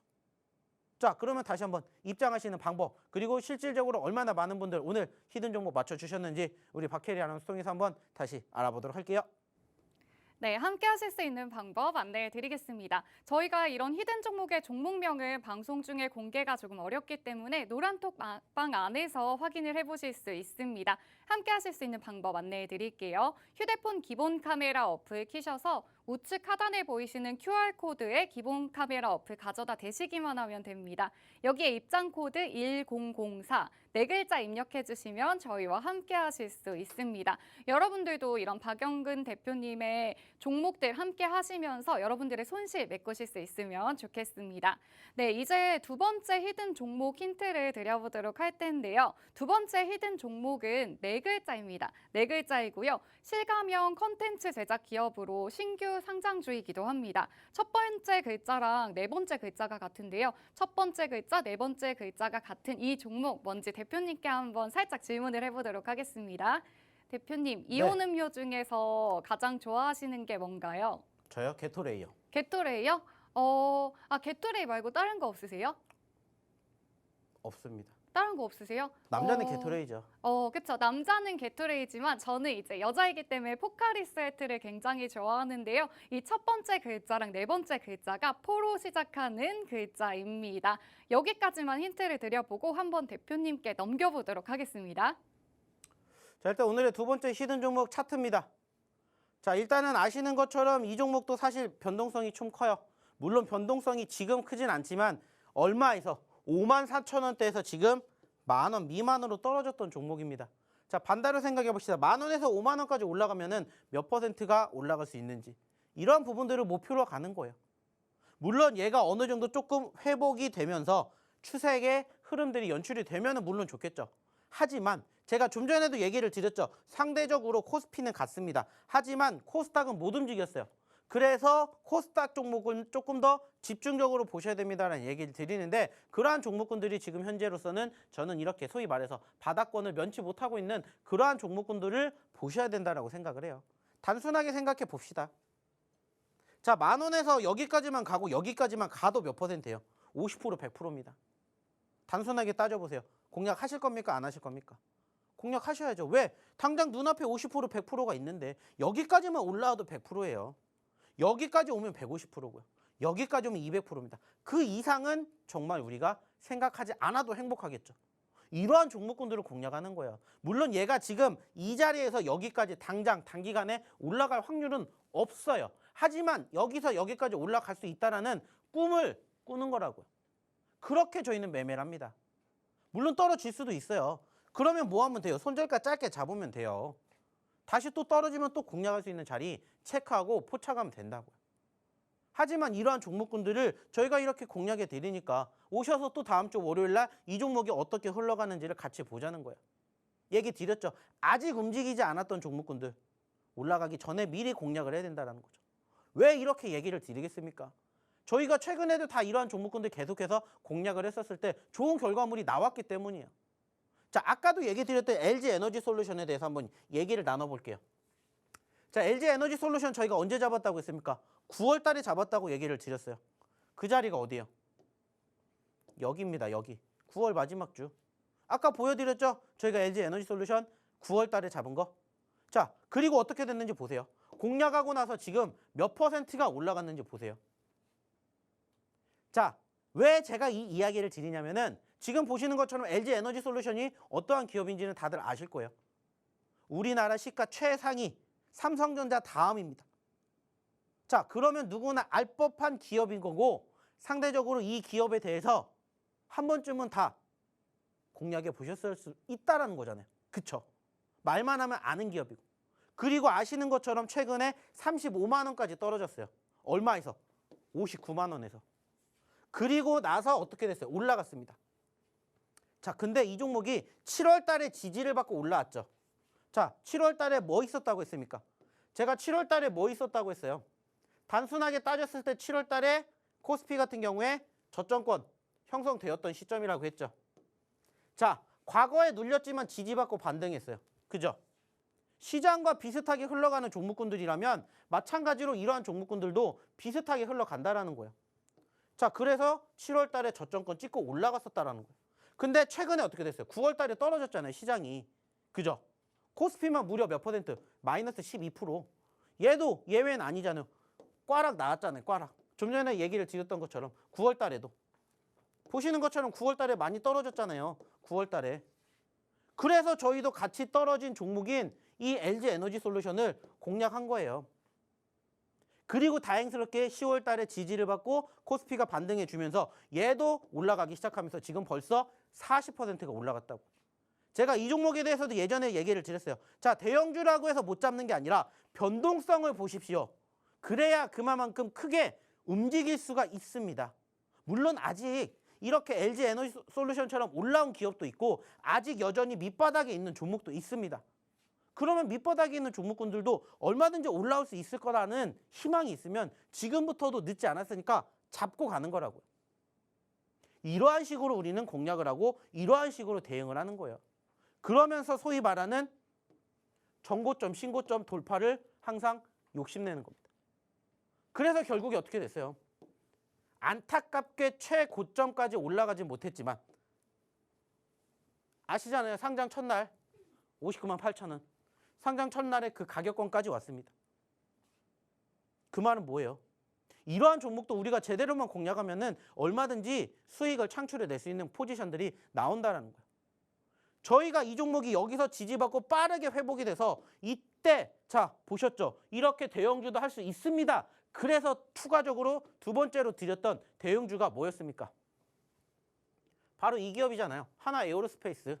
자, 그러면 다시 한번 입장하시는 방법, 그리고 실질적으로 얼마나 많은 분들 오늘 히든 종목 맞춰주셨는지 우리 박혜리 아나운서 통해서 한번 다시 알아보도록 할게요. 네, 함께 하실 수 있는 방법 안내해 드리겠습니다. 저희가 이런 히든 종목의 종목명은 방송 중에 공개가 조금 어렵기 때문에 노란톡 방 안에서 확인을 해보실 수 있습니다. 함께 하실 수 있는 방법 안내해 드릴게요. 휴대폰 기본 카메라 어플 키셔서 우측 하단에 보이시는 QR코드에 기본 카메라 어플 가져다 대시기만 하면 됩니다. 여기에 입장 코드 1004 네 글자 입력해 주시면 저희와 함께 하실 수 있습니다. 여러분들도 이런 박영근 대표님의 종목들 함께 하시면서 여러분들의 손실 메꾸실 수 있으면 좋겠습니다. 네, 이제 두 번째 히든 종목 힌트를 드려보도록 할 텐데요. 두 번째 히든 종목은 네 글자입니다. 네 글자이고요. 실감형 컨텐츠 제작 기업으로 신규 상장주이기도 합니다. 첫 번째 글자랑 네 번째 글자가 같은데요. 첫 번째 글자, 네 번째 글자가 같은 이 종목 뭔지 대표님께 한번 살짝 질문을 해보도록 하겠습니다. 대표님, 이온 음료 중에서 가장 좋아하시는 게 뭔가요? 저요? 게토레이요. 게토레이요? 게토레이 말고 다른 거 없으세요? 없습니다. 다른 거 없으세요? 남자는 게토레이죠. 그쵸. 남자는 게토레이지만 저는 이제 여자이기 때문에 포카리 스웨트를 굉장히 좋아하는데요. 이 첫 번째 글자랑 네 번째 글자가 포로 시작하는 글자입니다. 여기까지만 힌트를 드려보고 한번 대표님께 넘겨보도록 하겠습니다. 자, 일단 오늘의 두 번째 히든 종목 차트입니다. 자, 일단은 아시는 것처럼 이 종목도 사실 변동성이 좀 커요. 물론 변동성이 지금 크진 않지만 얼마에서 54,000원대에서 지금 10,000원 미만으로 떨어졌던 종목입니다. 자, 반대로 생각해 봅시다. 10,000원에서 50,000원까지 올라가면은 몇 퍼센트가 올라갈 수 있는지, 이러한 부분들을 목표로 가는 거예요. 물론 얘가 어느 정도 조금 회복이 되면서 추세의 흐름들이 연출이 되면은 물론 좋겠죠. 하지만 제가 좀 전에도 얘기를 드렸죠. 상대적으로 코스피는 같습니다. 하지만 코스닥은 못 움직였어요. 그래서 코스닥 종목은 조금 더 집중적으로 보셔야 됩니다라는 얘기를 드리는데, 그러한 종목군들이 지금 현재로서는 저는 이렇게 소위 말해서 바닥권을 면치 못하고 있는 그러한 종목군들을 보셔야 된다라고 생각을 해요. 단순하게 생각해 봅시다. 자, 10,000원에서 여기까지만 가고 여기까지만 가도 몇 퍼센트예요? 50%, 100%입니다. 단순하게 따져보세요. 공략하실 겁니까? 안 하실 겁니까? 공략하셔야죠. 왜? 당장 눈앞에 50%, 100%가 있는데 여기까지만 올라와도 100%예요. 여기까지 오면 150%고요. 여기까지 오면 200%입니다. 그 이상은 정말 우리가 생각하지 않아도 행복하겠죠. 이러한 종목군들을 공략하는 거예요. 물론 얘가 지금 이 자리에서 여기까지 당장 단기간에 올라갈 확률은 없어요. 하지만 여기서 여기까지 올라갈 수 있다라는 꿈을 꾸는 거라고요. 그렇게 저희는 매매를 합니다. 물론 떨어질 수도 있어요. 그러면 뭐 하면 돼요? 손절가 짧게 잡으면 돼요. 다시 또 떨어지면 또 공략할 수 있는 자리 체크하고 포착하면 된다고요. 하지만 이러한 종목군들을 저희가 이렇게 공략해 드리니까 오셔서 또 다음 주 월요일 날 이 종목이 어떻게 흘러가는지를 같이 보자는 거예요. 얘기 드렸죠. 아직 움직이지 않았던 종목군들 올라가기 전에 미리 공략을 해야 된다는 거죠. 왜 이렇게 얘기를 드리겠습니까? 저희가 최근에도 다 이러한 종목군들 계속해서 공략을 했었을 때 좋은 결과물이 나왔기 때문이에요. 자, 아까도 얘기 드렸던 LG 에너지 솔루션에 대해서 한번 얘기를 나눠볼게요. 자, LG 에너지 솔루션 저희가 언제 잡았다고 했습니까? 9월 달에 잡았다고 얘기를 드렸어요. 그 자리가 어디예요? 여기입니다. 여기. 9월 마지막 주. 아까 보여드렸죠? 저희가 LG 에너지 솔루션 9월 달에 잡은 거. 자, 그리고 어떻게 됐는지 보세요. 공략하고 나서 지금 몇 퍼센트가 올라갔는지 보세요. 자, 왜 제가 이 이야기를 드리냐면은 지금 보시는 것처럼 LG 에너지 솔루션이 어떠한 기업인지는 다들 아실 거예요. 우리나라 시가 최상위 삼성전자 다음입니다. 자, 그러면 누구나 알 법한 기업인 거고 상대적으로 이 기업에 대해서 한 번쯤은 다 공략해 보셨을 수 있다라는 거잖아요. 그쵸? 말만 하면 아는 기업이고. 그리고 아시는 것처럼 최근에 35만 원까지 떨어졌어요. 얼마에서? 59만 원에서. 그리고 나서 어떻게 됐어요? 올라갔습니다. 자, 근데 이 종목이 7월 달에 지지를 받고 올라왔죠. 자, 7월 달에 뭐 있었다고 했습니까? 제가 7월 달에 뭐 있었다고 했어요? 단순하게 따졌을 때 7월 달에 코스피 같은 경우에 저점권 형성되었던 시점이라고 했죠. 자, 과거에 눌렸지만 지지받고 반등했어요. 그죠? 시장과 비슷하게 흘러가는 종목군들이라면 마찬가지로 이러한 종목군들도 비슷하게 흘러간다라는 거예요. 자, 그래서 7월 달에 저점권 찍고 올라갔었다라는 거예요. 근데 최근에 어떻게 됐어요? 9월 달에 떨어졌잖아요, 시장이. 그죠? 코스피만 무려 몇 퍼센트? 마이너스 12%. 얘도 예외는 아니잖아요. 꽈락 나왔잖아요, 꽈락. 좀 전에 얘기를 드렸던 것처럼 9월 달에도. 보시는 것처럼 9월 달에 많이 떨어졌잖아요, 9월 달에. 그래서 저희도 같이 떨어진 종목인 이 LG 에너지 솔루션을 공략한 거예요. 그리고 다행스럽게 10월 달에 지지를 받고 코스피가 반등해 주면서 얘도 올라가기 시작하면서 지금 벌써 40%가 올라갔다고. 제가 이 종목에 대해서도 예전에 얘기를 드렸어요. 자, 대형주라고 해서 못 잡는 게 아니라 변동성을 보십시오. 그래야 그만큼 크게 움직일 수가 있습니다. 물론 아직 이렇게 LG 에너지 솔루션처럼 올라온 기업도 있고 아직 여전히 밑바닥에 있는 종목도 있습니다. 그러면 밑바닥에 있는 종목군들도 얼마든지 올라올 수 있을 거라는 희망이 있으면 지금부터도 늦지 않았으니까 잡고 가는 거라고요. 이러한 식으로 우리는 공략을 하고 이러한 식으로 대응을 하는 거예요. 그러면서 소위 말하는 정고점, 신고점 돌파를 항상 욕심내는 겁니다. 그래서 결국에 어떻게 됐어요? 안타깝게 최고점까지 올라가지 못했지만 아시잖아요. 상장 첫날 59만 8천 원. 상장 첫날에 그 가격권까지 왔습니다. 그 말은 뭐예요? 이러한 종목도 우리가 제대로만 공략하면은 얼마든지 수익을 창출해낼 수 있는 포지션들이 나온다는 거예요. 저희가 이 종목이 여기서 지지받고 빠르게 회복이 돼서 이때 자 보셨죠? 이렇게 대형주도 할 수 있습니다. 그래서 추가적으로 두 번째로 드렸던 대형주가 뭐였습니까? 바로 이 기업이잖아요. 하나 에어로스페이스.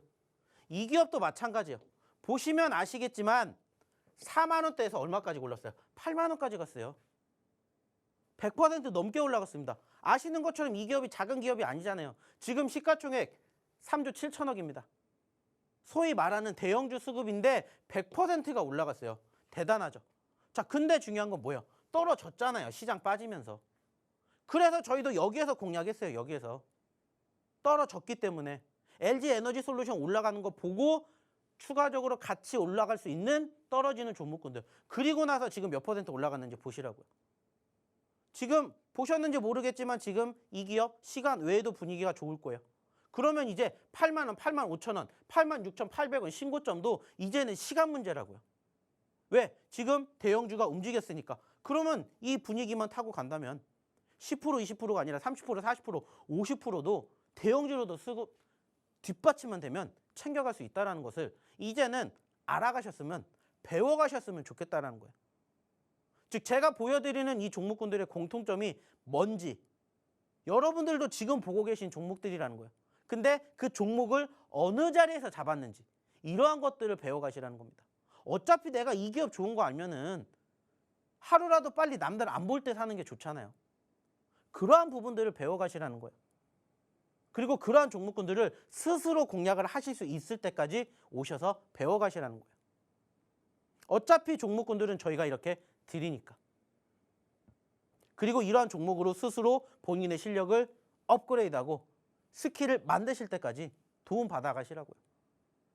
이 기업도 마찬가지예요. 보시면 아시겠지만 4만 원대에서 얼마까지 올랐어요? 8만 원까지 갔어요. 100% 넘게 올라갔습니다. 아시는 것처럼 이 기업이 작은 기업이 아니잖아요. 지금 시가총액 3조 7천억입니다. 소위 말하는 대형주 수급인데 100%가 올라갔어요. 대단하죠. 자, 근데 중요한 건 뭐예요? 떨어졌잖아요. 시장 빠지면서. 그래서 저희도 여기에서 공략했어요. 여기에서. 떨어졌기 때문에 LG 에너지 솔루션 올라가는 거 보고 추가적으로 같이 올라갈 수 있는 떨어지는 종목군들. 그리고 나서 지금 몇 퍼센트 올라갔는지 보시라고요. 지금 보셨는지 모르겠지만 지금 이 기업 시간 외에도 분위기가 좋을 거예요. 그러면 이제 8만 원, 8만 5천 원, 8만 6,800원 신고점도 이제는 시간 문제라고요. 왜? 지금 대형주가 움직였으니까. 그러면 이 분위기만 타고 간다면 10%, 20%가 아니라 30%, 40%, 50%도 대형주로도 쓰고 뒷받침만 되면 챙겨갈 수 있다는 것을 이제는 알아가셨으면 배워가셨으면 좋겠다는 거예요. 즉 제가 보여드리는 이 종목군들의 공통점이 뭔지 여러분들도 지금 보고 계신 종목들이라는 거예요. 근데 그 종목을 어느 자리에서 잡았는지 이러한 것들을 배워가시라는 겁니다. 어차피 내가 이 기업 좋은 거 알면은 하루라도 빨리 남들 안 볼 때 사는 게 좋잖아요. 그러한 부분들을 배워가시라는 거예요. 그리고 그러한 종목군들을 스스로 공략을 하실 수 있을 때까지 오셔서 배워가시라는 거예요. 어차피 종목군들은 저희가 이렇게 드리니까. 그리고 이러한 종목으로 스스로 본인의 실력을 업그레이드하고 스킬을 만드실 때까지 도움 받아가시라고요.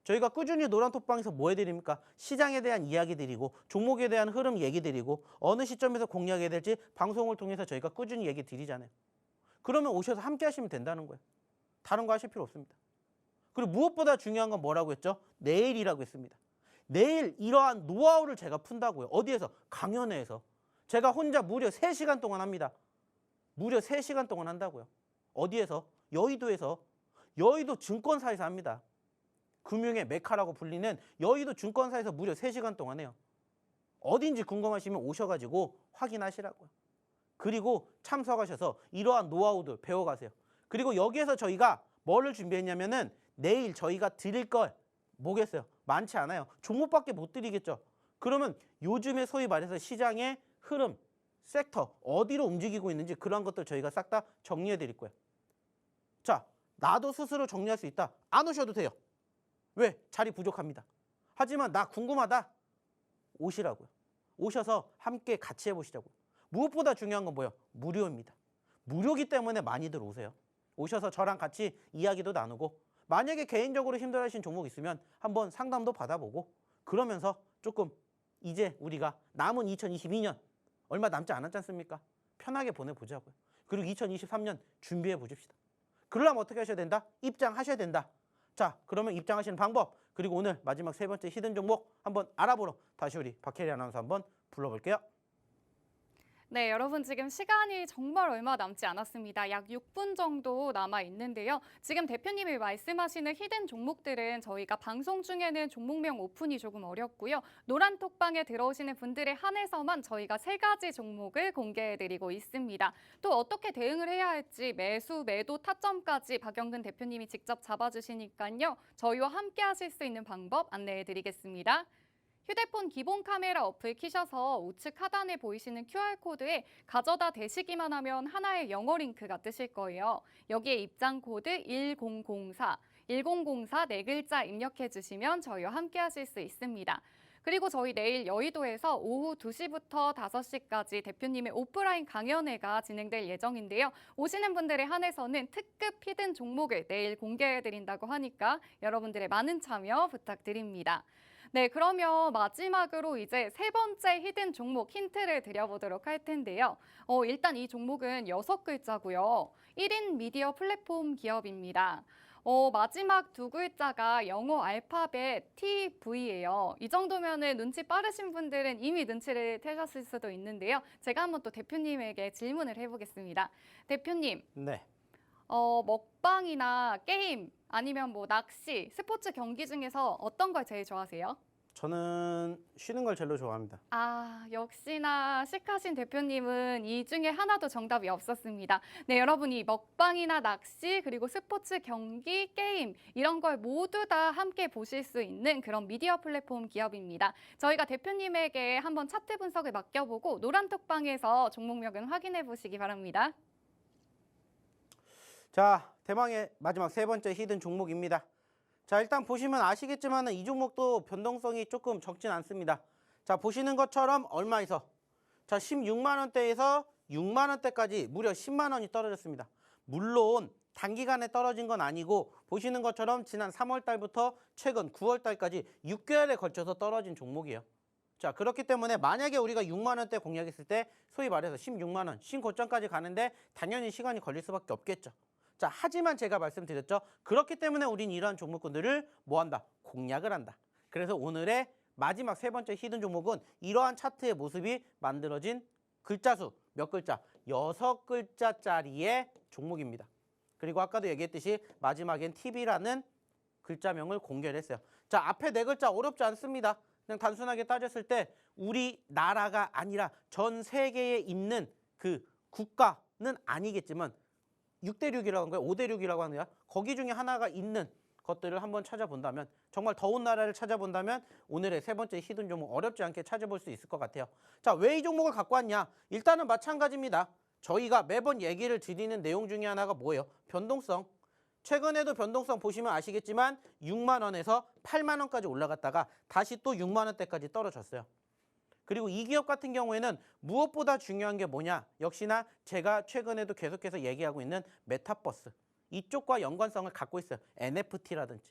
저희가 꾸준히 노란톡방에서 뭐 해드립니까? 시장에 대한 이야기 드리고 종목에 대한 흐름 얘기 드리고 어느 시점에서 공략해야 될지 방송을 통해서 저희가 꾸준히 얘기 드리잖아요. 그러면 오셔서 함께 하시면 된다는 거예요. 다른 거 하실 필요 없습니다. 그리고 무엇보다 중요한 건 뭐라고 했죠? 내일이라고 했습니다. 내일 이러한 노하우를 제가 푼다고요. 어디에서? 강연회에서. 제가 혼자 무려 3시간 동안 합니다. 무려 3시간 동안 한다고요. 어디에서? 여의도에서. 여의도 증권사에서 합니다. 금융의 메카라고 불리는 여의도 증권사에서 무려 3시간 동안 해요. 어딘지 궁금하시면 오셔가지고 확인하시라고요. 그리고 참석하셔서 이러한 노하우들 배워가세요. 그리고 여기에서 저희가 뭐를 준비했냐면은 내일 저희가 드릴 걸 뭐겠어요? 많지 않아요. 종목밖에 못 드리겠죠. 그러면 요즘에 소위 말해서 시장의 흐름, 섹터 어디로 움직이고 있는지 그런 것들 저희가 싹 다 정리해 드릴 거예요. 자, 나도 스스로 정리할 수 있다. 안 오셔도 돼요. 왜? 자리 부족합니다. 하지만 나 궁금하다. 오시라고요. 오셔서 함께 같이 해보시자고요. 무엇보다 중요한 건 뭐예요? 무료입니다. 무료기 때문에 많이들 오세요. 오셔서 저랑 같이 이야기도 나누고 만약에 개인적으로 힘들어하시는 종목 있으면 한번 상담도 받아보고 그러면서 조금 이제 우리가 남은 2022년 얼마 남지 않았지 않습니까? 편하게 보내보자고요. 그리고 2023년 준비해 보십시다. 그러려면 어떻게 하셔야 된다? 입장하셔야 된다. 자, 그러면 입장하시는 방법 그리고 오늘 마지막 세 번째 히든 종목 한번 알아보러 다시 우리 박혜리 아나운서 한번 불러볼게요. 네, 여러분 지금 시간이 정말 얼마 남지 않았습니다. 약 6분 정도 남아 있는데요. 지금 대표님이 말씀하시는 히든 종목들은 저희가 방송 중에는 종목명 오픈이 조금 어렵고요. 노란 톡방에 들어오시는 분들에 한해서만 저희가 3가지 종목을 공개해드리고 있습니다. 또 어떻게 대응을 해야 할지 매수, 매도, 타점까지 박영근 대표님이 직접 잡아주시니까요. 저희와 함께 하실 수 있는 방법 안내해드리겠습니다. 휴대폰 기본 카메라 어플 키셔서 우측 하단에 보이시는 QR코드에 가져다 대시기만 하면 하나의 영어 링크가 뜨실 거예요. 여기에 입장 코드 1004 네 글자 입력해 주시면 저희와 함께 하실 수 있습니다. 그리고 저희 내일 여의도에서 오후 2시부터 5시까지 대표님의 오프라인 강연회가 진행될 예정인데요. 오시는 분들에 한해서는 특급 히든 종목을 내일 공개해드린다고 하니까 여러분들의 많은 참여 부탁드립니다. 네, 그러면 마지막으로 이제 세 번째 히든 종목 힌트를 드려보도록 할 텐데요. 일단 이 종목은 6글자고요. 1인 미디어 플랫폼 기업입니다. 마지막 2글자가 영어 알파벳 TV예요. 이 정도면은 눈치 빠르신 분들은 이미 눈치를 채셨을 수도 있는데요. 제가 한번 또 대표님에게 질문을 해보겠습니다. 대표님, 네. 먹방이나 게임 아니면 뭐 낚시, 스포츠 경기 중에서 어떤 걸 제일 좋아하세요? 저는 쉬는 걸 제일 좋아합니다. 아, 역시나 시크하신 대표님은 이 중에 하나도 정답이 없었습니다. 네, 여러분이 먹방이나 낚시, 그리고 스포츠 경기, 게임 이런 걸 모두 다 함께 보실 수 있는 그런 미디어 플랫폼 기업입니다. 저희가 대표님에게 한번 차트 분석을 맡겨보고 노란톡방에서 종목명은 확인해 보시기 바랍니다. 자, 대망의 마지막 세 번째 히든 종목입니다. 자, 일단 보시면 아시겠지만 이 종목도 변동성이 조금 적진 않습니다. 자, 보시는 것처럼 얼마에서? 자, 16만 원대에서 6만 원대까지 무려 10만 원이 떨어졌습니다. 물론 단기간에 떨어진 건 아니고 보시는 것처럼 지난 3월 달부터 최근 9월 달까지 6개월에 걸쳐서 떨어진 종목이에요. 자, 그렇기 때문에 만약에 우리가 6만 원대 공략했을 때 소위 말해서 16만 원, 신고점까지 가는데 당연히 시간이 걸릴 수밖에 없겠죠. 자, 하지만 제가 말씀드렸죠. 그렇기 때문에 우린 이러한 종목군들을 뭐한다? 공략을 한다. 그래서 오늘의 마지막 세 번째 히든 종목은 이러한 차트의 모습이 만들어진 글자 수 몇 글자? 6글자짜리의 종목입니다. 그리고 아까도 얘기했듯이 마지막엔 TV라는 글자명을 공개를 했어요. 자, 앞에 네 글자 어렵지 않습니다. 그냥 단순하게 따졌을 때 우리나라가 아니라 전 세계에 있는 그 국가는 아니겠지만 6대륙이라고 하는 거예요. 5대륙이라고 하는 거야. 거기 중에 하나가 있는 것들을 한번 찾아본다면 정말 더운 나라를 찾아본다면 오늘의 세 번째 히든 종목 어렵지 않게 찾아볼 수 있을 것 같아요. 자, 왜 이 종목을 갖고 왔냐? 일단은 마찬가지입니다. 저희가 매번 얘기를 드리는 내용 중에 하나가 뭐예요? 변동성. 최근에도 변동성 보시면 아시겠지만 6만 원에서 8만 원까지 올라갔다가 다시 또 6만 원대까지 떨어졌어요. 그리고 이 기업 같은 경우에는 무엇보다 중요한 게 뭐냐? 역시나 제가 최근에도 계속해서 얘기하고 있는 메타버스. 이쪽과 연관성을 갖고 있어요. NFT라든지.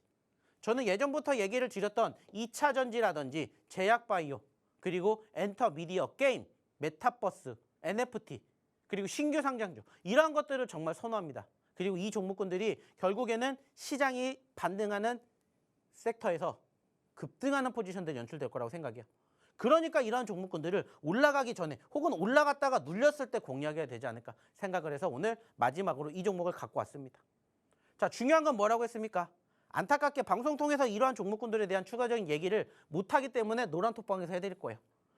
저는 예전부터 얘기를 드렸던 2차 전지라든지 제약바이오, 그리고 엔터미디어, 게임, 메타버스, NFT, 그리고 신규 상장주. 이러한 것들을 정말 선호합니다. 그리고 이 종목군들이 결국에는 시장이 반등하는 섹터에서 급등하는 포지션들 연출될 거라고 생각해요. 그러니까 이러한 종목군들을 올라가기 전에 혹은 올라갔다가 눌렸을 때 공략해야 되지 않을까 생각을 해서 오늘 마지막으로 이 종목을 갖고 왔습니다. 자, 중요한 건 뭐라고 했습니까? 안타깝게 방송 통해서 이러한 종목군들에 대한 추가적인 얘기를 못하기 때문에 노란톡방에서 해드릴 거예요.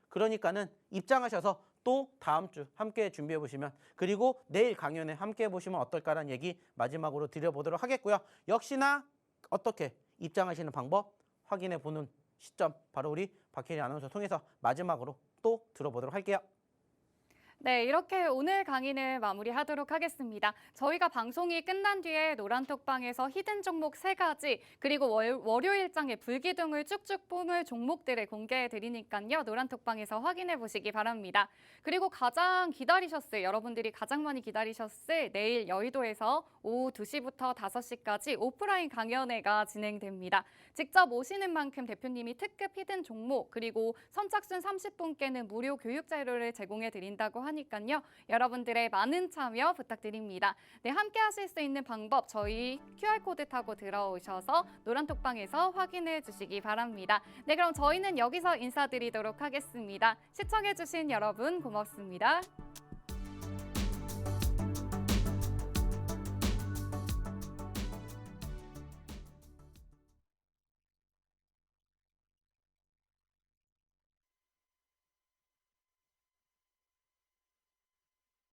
그러니까는 입장하셔서 또 다음 주 함께 준비해 보시면, 그리고 내일 강연에 함께 해보시면 어떨까라는 얘기 마지막으로 드려보도록 하겠고요. 역시나 어떻게 입장하시는 방법 확인해 보는 시점 바로 우리 박혜리 아나운서 통해서 마지막으로 또 들어보도록 할게요. 네, 이렇게 오늘 강의는 마무리하도록 하겠습니다. 저희가 방송이 끝난 뒤에 노란톡방에서 히든 종목 3가지 그리고 월요일장에 불기둥을 쭉쭉 뿜을 종목들을 공개해 드리니까요. 노란톡방에서 확인해 보시기 바랍니다. 그리고 여러분들이 가장 많이 기다리셨을 내일 여의도에서 오후 2시부터 5시까지 오프라인 강연회가 진행됩니다. 직접 오시는 만큼 대표님이 특급 히든 종목 그리고 선착순 30분께는 무료 교육 자료를 제공해 드린다고 하니까요. 여러분들의 많은 참여 부탁드립니다. 네, 함께 하실 수 있는 방법 저희 QR코드 타고 들어오셔서 노란톡방에서 확인해 주시기 바랍니다. 네, 그럼 저희는 여기서 인사드리도록 하겠습니다. 시청해 주신 여러분 고맙습니다.